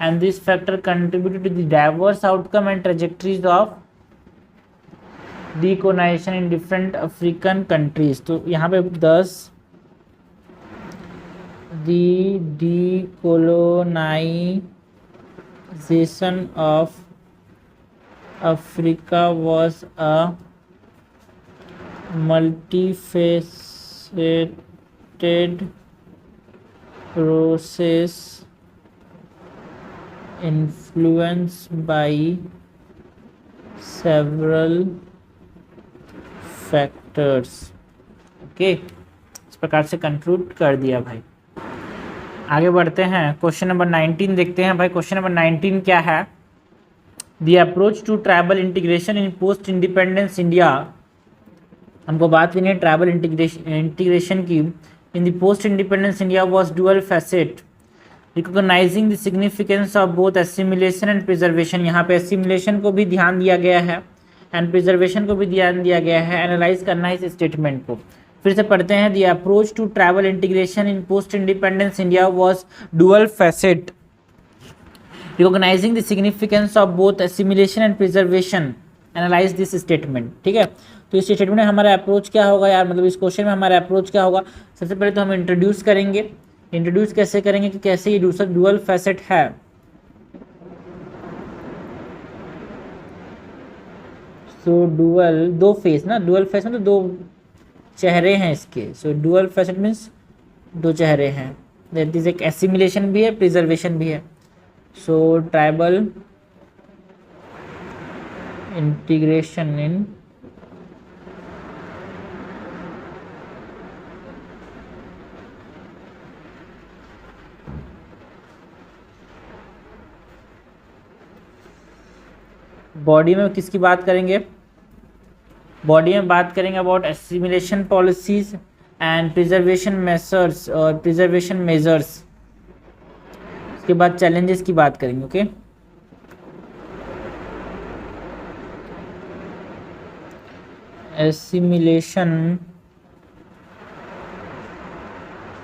and this factor contributed to the diverse outcome and trajectories of decolonization in different African countries. तो यहाँ पे 10 the decolonization of Africa was a multifaceted process influenced by several factors. Okay, इस प्रकार से conclude कर दिया भाई। आगे बढ़ते हैं, क्वेश्चन नंबर 19 देखते हैं भाई। क्वेश्चन नंबर 19 क्या है? The approach to tribal integration in post independence India. हमको बात करनी है ट्राइबल इंटीग्रेशन की। In the post independence India was dual facet recognising the significance of both assimilation and preservation. यहाँ पे एसिमिलेशन को भी ध्यान दिया गया है एंड प्रिजर्वेशन को भी ध्यान दिया गया है। एनालाइज करना है इस स्टेटमेंट को। फिर से पढ़ते हैं। The approach to tribal integration in post independence India was dual facet recognising the significance of both assimilation and preservation. Analyse this statement. ठीक है, तो इस स्टेटमेंट में हमारा अप्रोच क्या होगा यार, मतलब इस क्वेश्चन में हमारा अप्रोच क्या होगा? सबसे पहले तो हम इंट्रोड्यूस करेंगे। इंट्रोड्यूस कैसे करेंगे कि कैसे ये दूसरा डुअल फैसेट है। सो डुअल दो फेस ना, डुअल फेस मतलब दो चेहरे हैं इसके। सो डुअल फैसेट मीन्स दो चेहरे हैं। दैट इज एक एसिमिलेशन भी है, प्रिजर्वेशन भी है। सो ट्राइबल इंटीग्रेशन इन बॉडी में किसकी बात करेंगे? बॉडी में बात करेंगे about assimilation policies and preservation measures और प्रिजर्वेशन मेजर्स। उसके बाद चैलेंजेस की बात करेंगे। ओके, एसिमिलेशन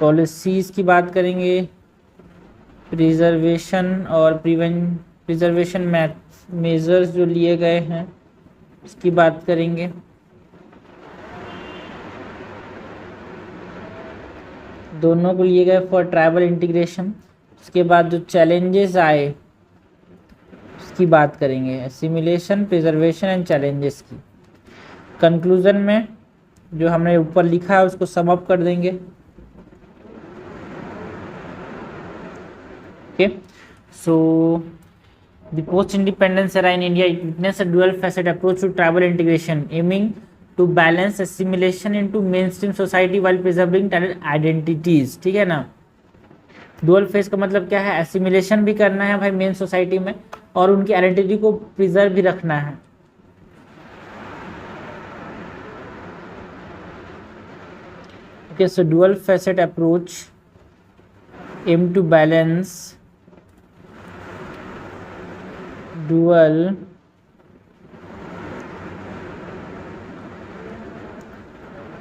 पॉलिसीज की बात करेंगे, प्रिजर्वेशन और प्रिजर्वेशन मेजर्स जो लिए गए हैं इसकी बात करेंगे। दोनों को लिए गए फॉर ट्राइबल इंटीग्रेशन। उसके बाद जो चैलेंजेस आए उसकी बात करेंगे, एसिमिलेशन, प्रिजर्वेशन एंड चैलेंजेस की। कंक्लूजन में जो हमने ऊपर लिखा है उसको सम अप कर देंगे। Okay, so the post-independence era in India witnessed a dual-facet approach to tribal integration, aiming to balance assimilation into mainstream society while preserving tribal identities. ठीक है ना? डुअल फेस का मतलब क्या है? एसिमिलेशन भी करना है भाई मेन सोसाइटी में और उनकी आइडेंटिटी को प्रिजर्व भी रखना है। Okay, so dual facet approach aim to balance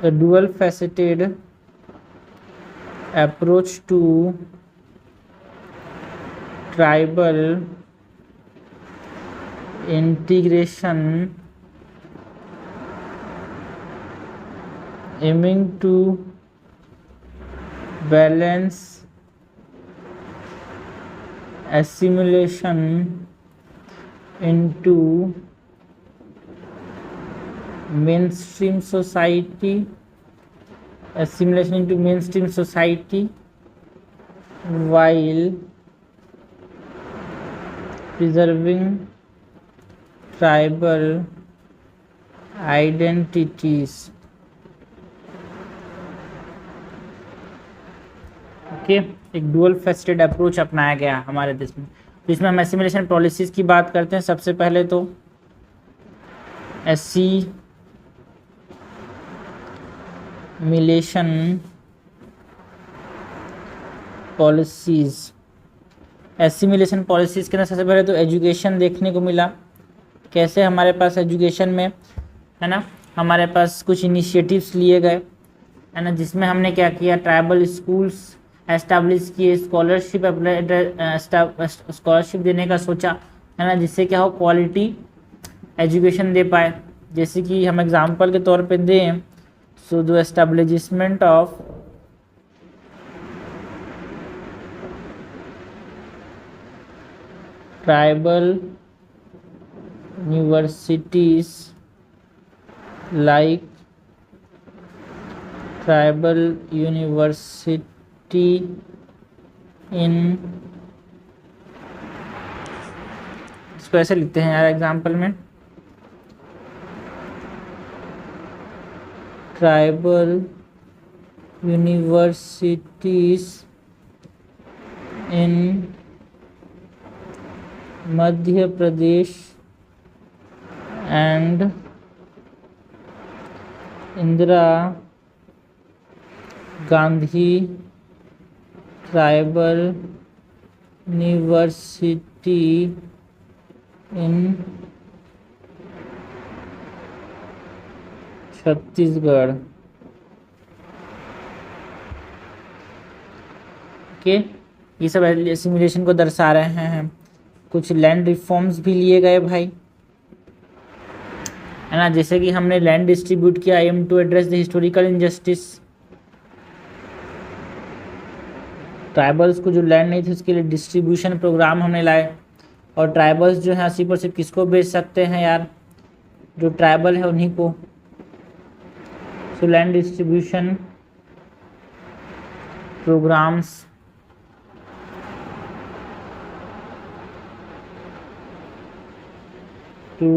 a dual faceted approach to tribal integration aiming to balance assimilation into mainstream society, assimilation into mainstream society while preserving tribal identities. Okay, एक dual faceted approach अपनाया गया हमारे देश में। इसमें हम assimilation policies की बात करते हैं। सबसे पहले तो मिलेशन पॉलिसीज़। एसिमिलेशन पॉलिसीज़ के अंदर सबसे पहले तो एजुकेशन देखने को मिला। कैसे हमारे पास एजुकेशन में है ना, हमारे पास कुछ इनिशिएटिव्स लिए गए है ना, जिसमें हमने क्या किया, ट्राइबल स्कूल्स एस्टैब्लिश किए, स्कॉलरशिप देने का सोचा है ना, जिससे क्या हो, क्वालिटी एजुकेशन दे पाए। जैसे कि हम एग्जांपल के तौर पे दें, so the establishment of tribal universities like tribal university in, इसको ऐसे लिखते हैं यार एग्जाम्पल में, tribal universities in Madhya Pradesh and Indira Gandhi tribal university in Chhattisgarh. Okay, ये सब एसिमिलेशन को दर्शा रहे हैं। कुछ लैंड रिफॉर्म्स भी लिए गए भाई, है ना, जैसे कि हमने लैंड डिस्ट्रीब्यूट किया aim to address the historical injustice. Tribals को जो लैंड नहीं थी उसके लिए डिस्ट्रीब्यूशन प्रोग्राम हमने लाए, और ट्राइबल्स जो है सिर्फ और सिर्फ किसको बेच सकते हैं यार, जो ट्राइबल है उन्हीं को। So land distribution programmes to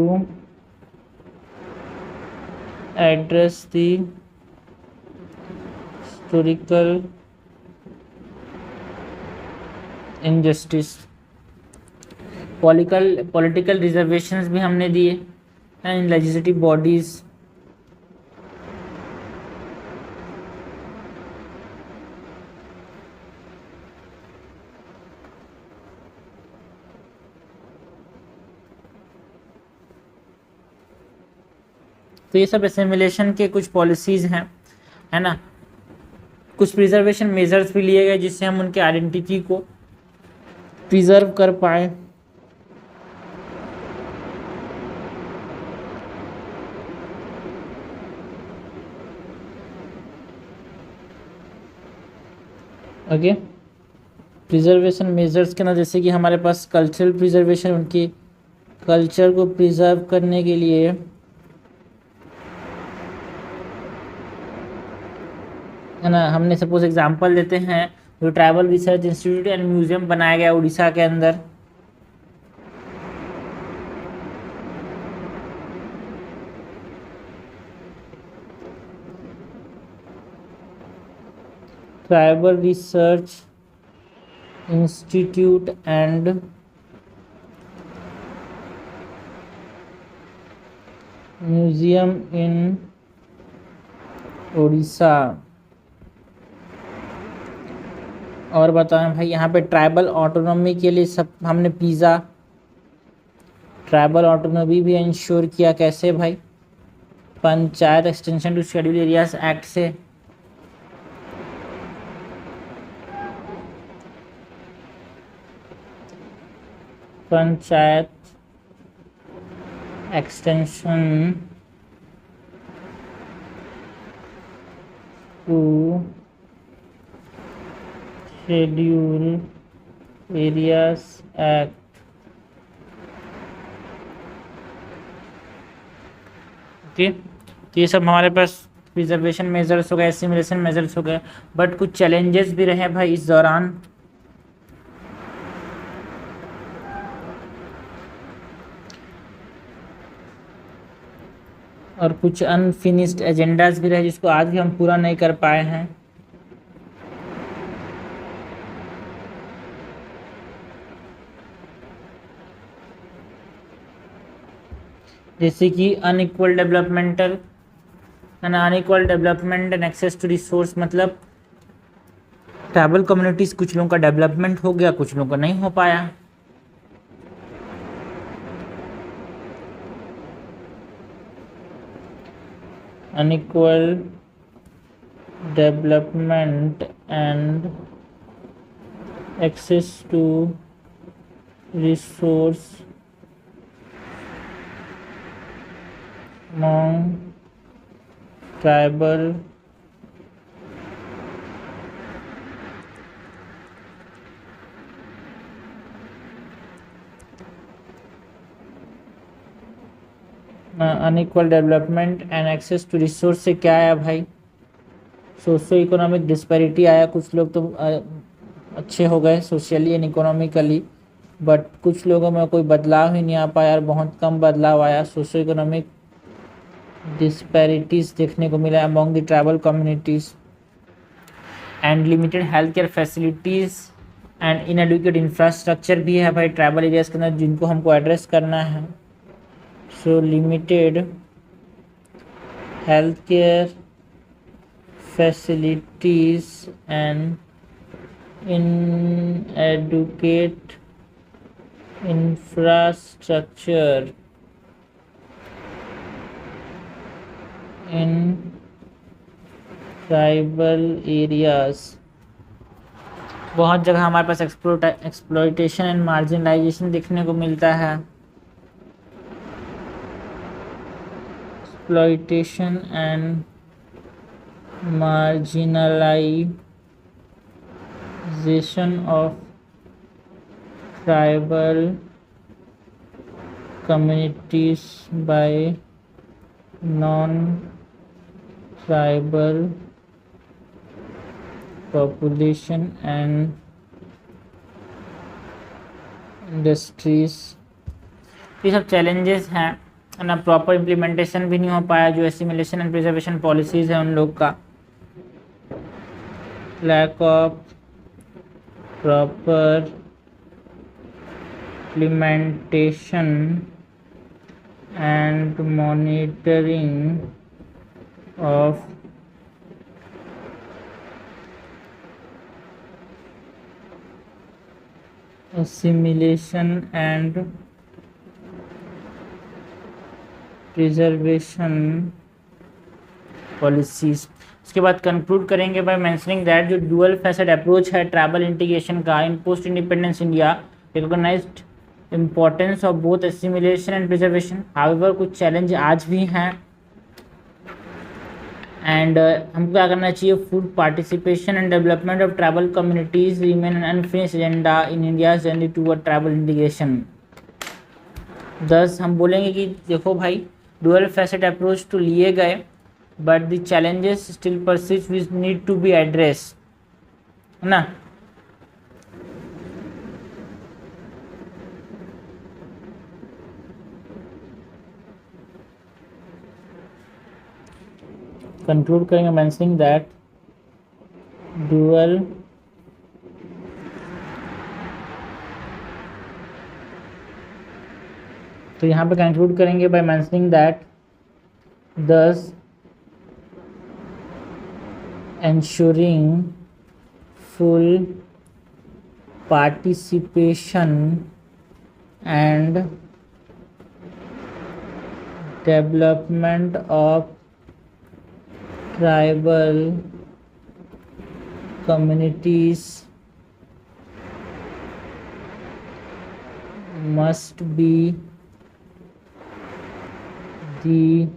address the historical injustice। Political reservations भी हमने दिए इन लेजिस्लेटिव बॉडीज। तो ये सब एसिमिलेशन के कुछ पॉलिसीज़ हैं, है ना। कुछ प्रिजर्वेशन मेजर्स भी लिए गए जिससे हम उनके आइडेंटिटी को प्रिजर्व कर पाए। ओके, प्रिजर्वेशन मेजर्स के ना, जैसे कि हमारे पास कल्चरल प्रिजर्वेशन, उनकी कल्चर को प्रिजर्व करने के लिए है ना, हमने सपोज एग्जांपल देते हैं, जो tribal research institute and museum बनाया गया उड़ीसा के अंदर, tribal research institute and museum in Orissa. और बताएं भाई, यहाँ पे ट्राइबल ऑटोनॉमी के लिए सब हमने पिज़्ज़ा ट्राइबल ऑटोनॉमी भी इंश्योर किया। कैसे भाई, panchayat extension to scheduled areas act से। Panchayat extension to scheduled areas act. Okay, तो ये सब हमारे पास प्रिजर्वेशन मेजर्स हो गए, एसिमिलेशन मेजर्स हो गए, बट कुछ चैलेंजेस भी रहे भाई इस दौरान। और कुछ अनफिनिश्ड एजेंडाज भी रहे जिसको आज भी हम पूरा नहीं कर पाए हैं। जैसे कि unequal developmental and unequal development and access to resource, मतलब ट्राइबल कम्युनिटीज़ कुछ लोगों का डेवलपमेंट हो गया, कुछ लोगों का नहीं हो पाया। Unequal development and access to resource among tribal unequal development and access to resource से क्या आया भाई? सोशियो इकोनॉमिक डिस्पैरिटी आया। कुछ लोग तो अच्छे हो गए सोशली एंड इकोनॉमिकली, बट कुछ लोगों में कोई बदलाव ही नहीं आ पाया और बहुत कम बदलाव आया। सोशियो इकोनॉमिक डिस्पैरिटीज़ देखने को मिला among the tribal communities and limited health care facilities and inadequate infrastructure भी है भाई ट्राइबल एरियाज के अंदर, जिनको हमको एड्रेस करना है। सो limited health care facilities and inadequate infrastructure in tribal areas. बहुत जगह हमारे पास एक्सप्लॉइटेशन एंड मार्जिनलाइजेशन देखने को मिलता है। Exploitation and marginalisation of tribal communities by non-tribal population and industries। ये सब चैलेंजेस हैं ना, प्रॉपर इम्प्लीमेंटेशन भी नहीं हो पाया। जो एसिमिलेशन एंड प्रिजर्वेशन पॉलिसीज़ है उन लोग का, lack of proper implementation and monitoring of assimilation and preservation policies। उसके बाद कंक्लूड करेंगे बाय मेंशनिंग दैट जो डुअल फैसेट अप्रोच है ट्राइबल इंटीग्रेशन का in post independence India recognised importance of both assimilation and preservation. However कुछ challenge आज भी हैं एंड हमको क्या करना चाहिए? Food participation and development of tribal communities remain an unfinished agenda in India journey toward tribal integration. हम बोलेंगे कि देखो भाई, डुअल फैसेट अप्रोच तो लिए गए, but the challenges still persist which need to be address, है ना। कंक्लूड करेंगे मेंशनिंग दैट डुअल तो यहाँ पे कंक्लूड करेंगे by mentioning that thus ensuring full participation and development of tribal communities must be the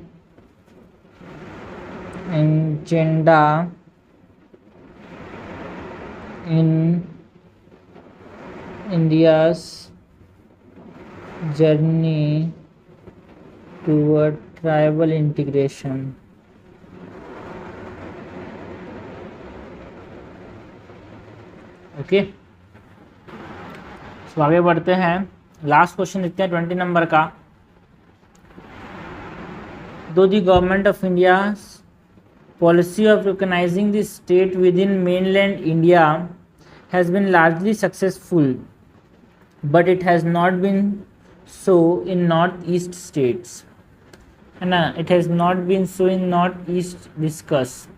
agenda in India's journey toward tribal integration। Okay, तो आगे बढ़ते हैं। लास्ट क्वेश्चन देखते हैं 20 नंबर का। दो the government of India policy of recognizing the state within mainland India has been largely successful, but it has not been so in northeast states. है ना, it has not been so in North East discuss.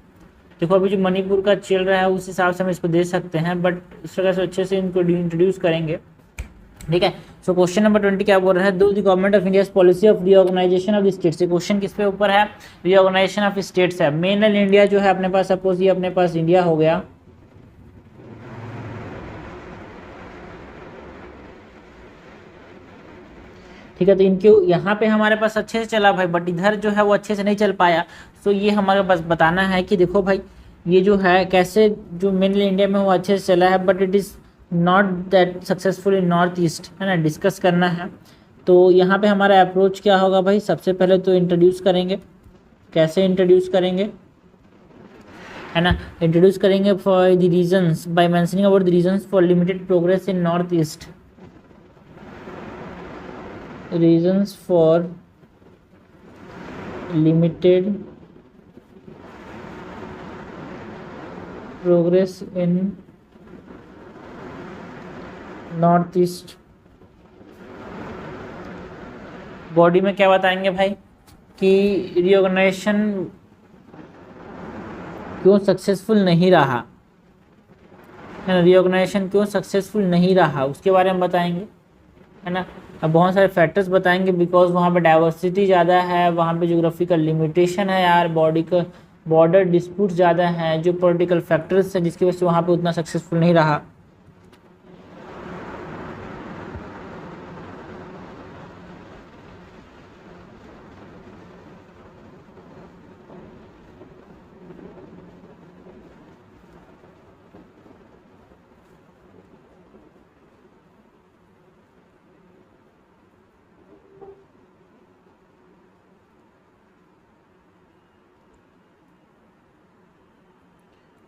देखो अभी जो मणिपुर का चल रहा है उस हिसाब से हम इसको दे सकते हैं, बट इस तरह से अच्छे से इनको इंट्रोड्यूस करेंगे, ठीक है। सो क्वेश्चन नंबर 20 क्या बोल रहा है, though the government of India policy of reorganisation of the states. ये क्वेश्चन किस पे ऊपर है, रीऑर्गेनाइजेशन ऑफ स्टेट्स है। मेनलैंड इंडिया जो है अपने पास, सपोज ये अपने पास इंडिया हो गया, ठीक है। तो इनके यहाँ पे हमारे पास अच्छे से चला भाई, बट इधर जो है वो अच्छे से नहीं चल पाया। सो ये हमारे पास बताना है कि देखो भाई ये जो है कैसे जो मेनली इंडिया में वो अच्छे से चला है, but it is not that successful in North east, है ना, डिस्कस करना है। तो यहाँ पे हमारा अप्रोच क्या होगा भाई, सबसे पहले तो इंट्रोड्यूस करेंगे। कैसे इंट्रोड्यूस करेंगे, है ना, इंट्रोड्यूस करेंगे for the reasons by mentioning about the reasons for limited progress in North East, reasons for limited progress in North East. Body में क्या बताएंगे भाई कि रीऑर्गेनाइजेशन क्यों सक्सेसफुल नहीं रहा, है ना, रीऑर्गेनाइजेशन क्यों सक्सेसफुल नहीं रहा उसके बारे में बताएंगे, है ना। अब बहुत सारे फैक्टर्स बताएंगे, बिकॉज वहाँ पे डाइवर्सिटी ज़्यादा है, वहाँ पे ज्योग्राफिकल लिमिटेशन है यार, बॉडी का बॉर्डर डिस्प्यूट ज़्यादा है, जो पॉलिटिकल फैक्टर्स हैं जिसकी वजह से वहाँ पे उतना सक्सेसफुल नहीं रहा।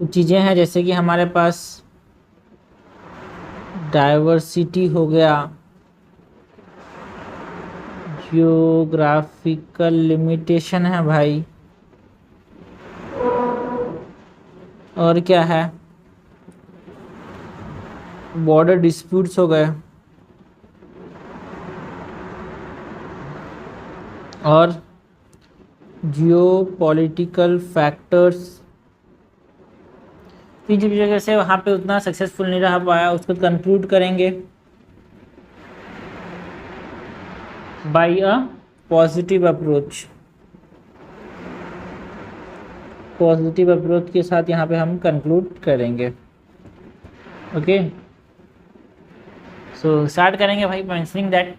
कुछ चीज़ें हैं जैसे कि हमारे पास डाइवर्सिटी हो गया, जियोग्राफिकल लिमिटेशन है भाई, और क्या है, बॉर्डर डिस्प्यूट्स हो गए, और जियोपॉलिटिकल फैक्टर्स। तीन जगह से वहाँ पे उतना सक्सेसफुल नहीं रह पाया, उसको कंक्लूड करेंगे by a positive approach. Positive approach के साथ यहाँ पे हम कंक्लूड करेंगे। ओके, सो स्टार्ट करेंगे भाई mentioning that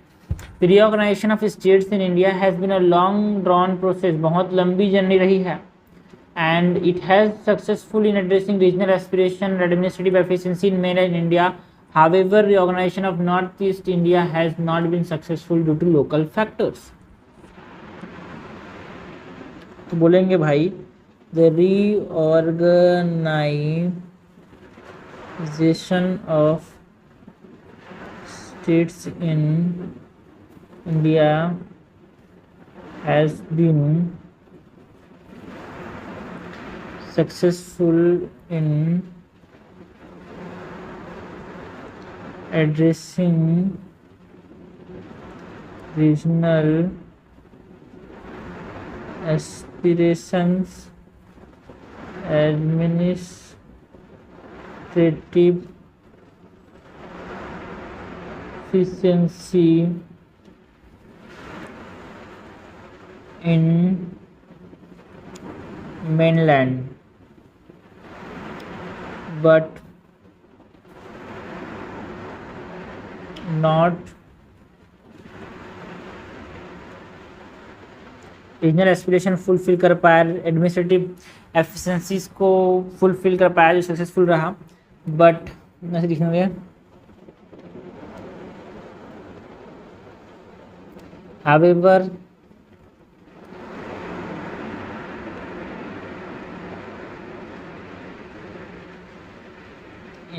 the reorganisation of states in India has been a long drawn process. बहुत लंबी जर्नी रही है, and it has successful in addressing regional aspiration and administrative efficiency in mainland India. However, reorganization of Northeast India has not been successful due to local factors. तो बोलेंगे भाई the reorganization of states in India has been successful in addressing regional aspirations, administrative efficiency in mainland, but not regional aspiration fulfil कर पाया, administrative efficiencies को fulfil कर पाया जो successful रहा, बट ऐसे लिखेंगे however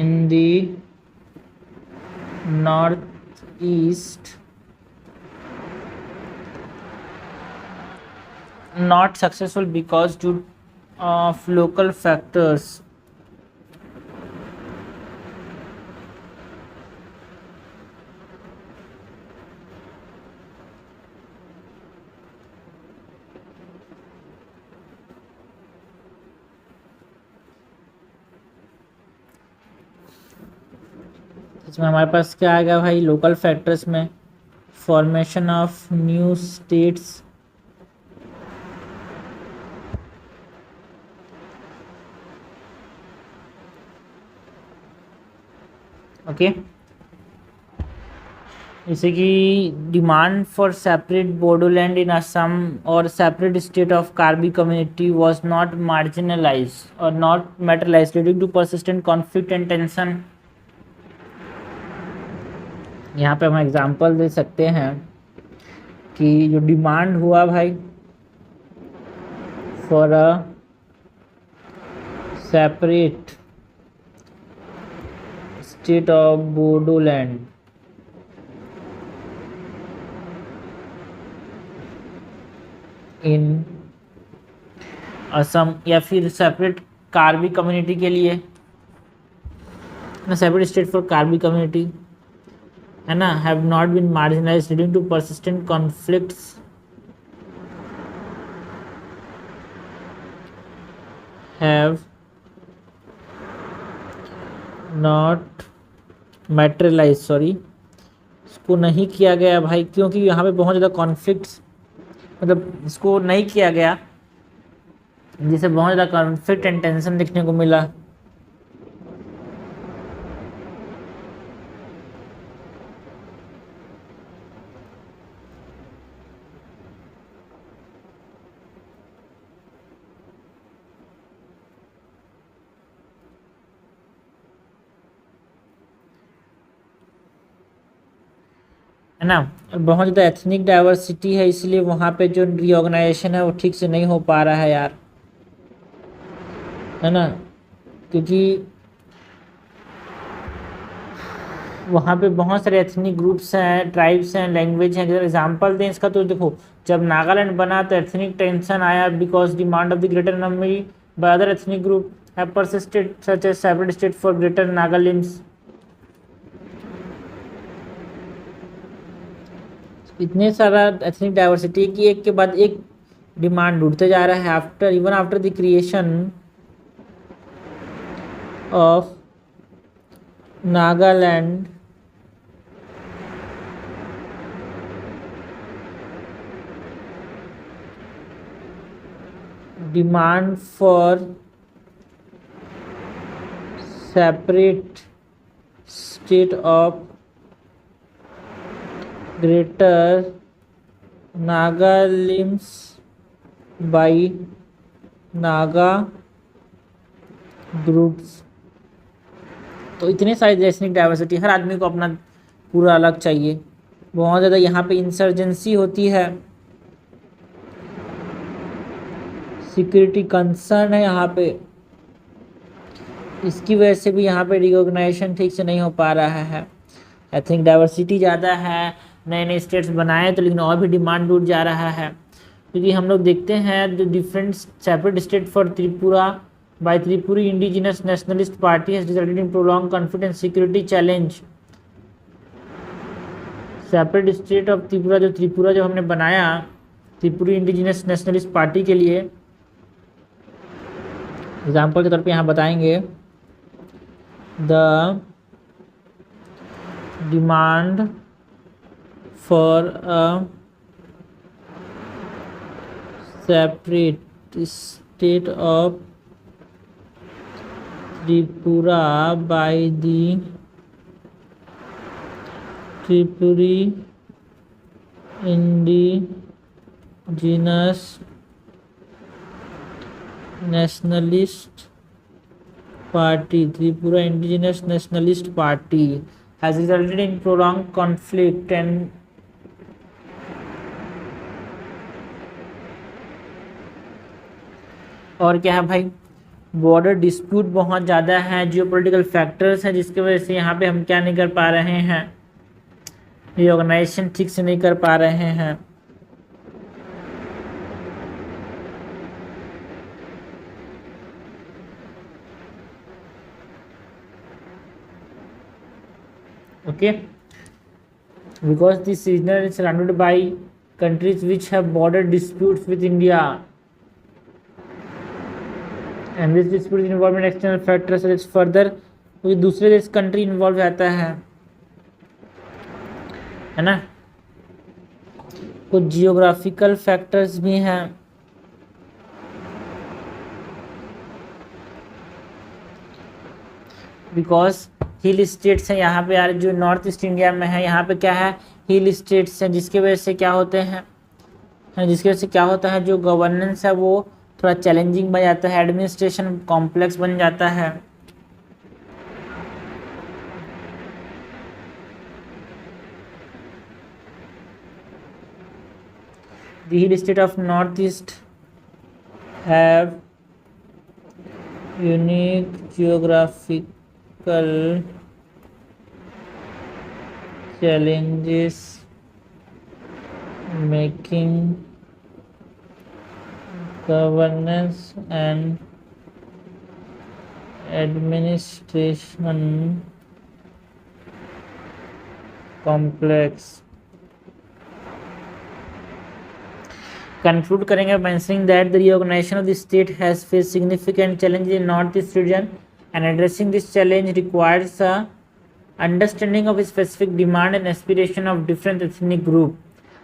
in the northeast not successful because due of local factors. इसमें हमारे पास क्या आएगा भाई, लोकल फैक्टर्स में formation of new states, okay. जैसे कि demand for separate Bodoland in Assam और separate state of Karbi community was not marginalise और not materialise leading to persistent conflict and tension. यहाँ पे हम एग्जांपल दे सकते हैं कि जो डिमांड हुआ भाई for a separate state of Bodoland in Assam, या फिर सेपरेट कार्बी कम्युनिटी के लिए ना, separate state for Karbi community है ना, have not been marginalised leading to persistent conflicts, have not materialise, sorry इसको नहीं किया गया भाई, क्योंकि यहाँ पे बहुत ज़्यादा कॉन्फ्लिक्ट्स, मतलब इसको नहीं किया गया जिससे बहुत ज़्यादा कॉन्फ्लिक्ट एंड टेंशन देखने को मिला। है ना, बहुत ज़्यादा एथनिक डाइवर्सिटी है, इसलिए वहाँ पे जो रीऑर्गेनाइजेशन है वो ठीक से नहीं हो पा रहा है यार, है ना, क्योंकि वहाँ पे बहुत सारे एथनिक ग्रुप्स हैं, ट्राइब्स हैं, लैंग्वेज हैं। अगर एग्जांपल दें इसका तो देखो, जब नागालैंड बना तो एथनिक टेंशन आया because demand of the greater number by other ethnic group have persisted such as separate state for greater Nagalands. इतने सारा एथनिक डाइवर्सिटी की एक के बाद एक डिमांड उठते जा रहा है after even after the creation of Nagaland demand for separate state of greater Nagalims by Naga groups. तो इतने सारे एथनिक डाइवर्सिटी, हर आदमी को अपना पूरा अलग चाहिए, बहुत ज़्यादा यहाँ पे इंसर्जेंसी होती है, सिक्योरिटी कंसर्न है यहाँ पे, इसकी वजह से भी यहाँ पे रिकॉग्नाइजेशन ठीक से नहीं हो पा रहा है। एथनिक डाइवर्सिटी ज़्यादा है, नए नए स्टेट्स बनाए तो लेकिन और भी डिमांड उठ जा रहा है, क्योंकि हम लोग देखते हैं जो different separate state for Tripura by Tripuri indigenous nationalist party has resulted in prolong conflict and security challenge. Separate state of Tripura, जो त्रिपुरा जो हमने बनाया त्रिपुरी इंडिजिनस नेशनलिस्ट पार्टी के लिए, एग्जाम्पल के तौर पे यहाँ बताएंगे the demand for a separate state of Tripura by the Tripuri indigenous nationalist party, Tripura indigenous nationalist party has resulted in prolonged conflict and और क्या है भाई, बॉर्डर डिस्प्यूट बहुत ज़्यादा है, जियोपॉलिटिकल फैक्टर्स हैं जिसकी वजह से यहाँ पे हम क्या नहीं कर पा रहे हैं, रिऑर्गेनाइजेशन ठीक से नहीं कर पा रहे हैं। Okay, because this region is surrounded by countries which have border disputes with India, and this dispute involve external factors such as further कोई दूसरे देश कंट्री इन्वॉल्व रहता है, है ना। कुछ जियोग्राफिकल फैक्टर्स भी हैं, बिकॉज हिल स्टेट्स हैं यहाँ पे यार, जो नॉर्थ ईस्ट इंडिया में है यहाँ पे क्या है, हिल स्टेट्स हैं, जिसकी वजह से क्या होते हैं, जिसकी वजह से क्या होता है, जो गवर्नेंस है वो थोड़ा चैलेंजिंग बन जाता है, एडमिनिस्ट्रेशन कॉम्प्लेक्स बन जाता है। The hill state of northeast have unique geographical challenges, making governance and administration complex। Conclude करेंगे mentioning that the reorganization of the state has faced significant challenges in northeast region, and addressing this challenge requires a understanding of specific demand and aspiration of different ethnic group,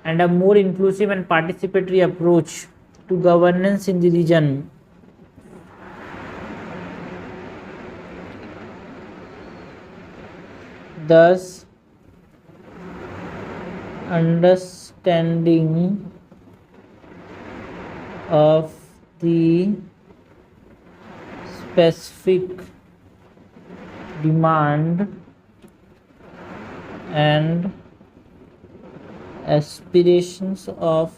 and a more inclusive and participatory approach to governance in the region। Thus, understanding of the specific demand and aspirations of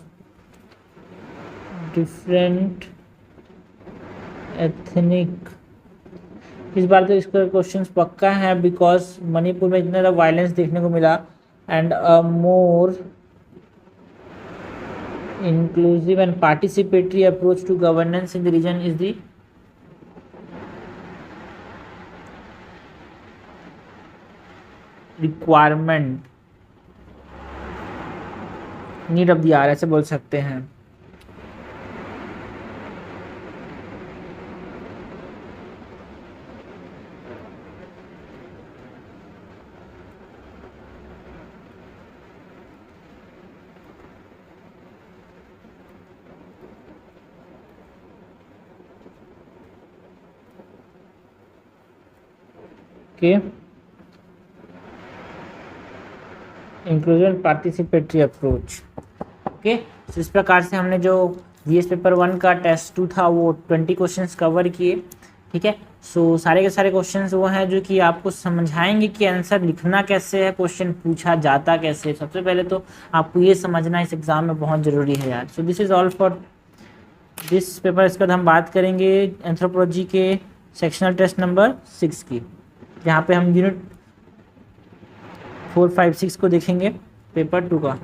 different ethnic। इस बार तो इसका question पक्का है, because Manipur में इतना ज़्यादा violence देखने को मिला, and a more inclusive and participatory approach to governance in the region is the requirement, need of the hour, ऐसे बोल सकते हैं। Okay, inclusion participatory approach. Okay, तो इस प्रकार से हमने जो जीएस पेपर 1 का टेस्ट 2 था वो 20 क्वेश्चंस कवर किए। ठीक है, सो सारे के सारे क्वेश्चंस वो हैं जो कि आपको समझाएंगे कि आंसर लिखना कैसे है, क्वेश्चन पूछा जाता कैसे। सबसे पहले तो आपको ये समझना इस एग्ज़ाम में बहुत ज़रूरी है यार। So this is all for this paper. इसके बाद हम बात करेंगे एंथ्रोपोलॉजी के सेक्शनल टेस्ट नंबर 6 की, जहाँ पे हम यूनिट 4, 5, 6 को देखेंगे पेपर 2 का।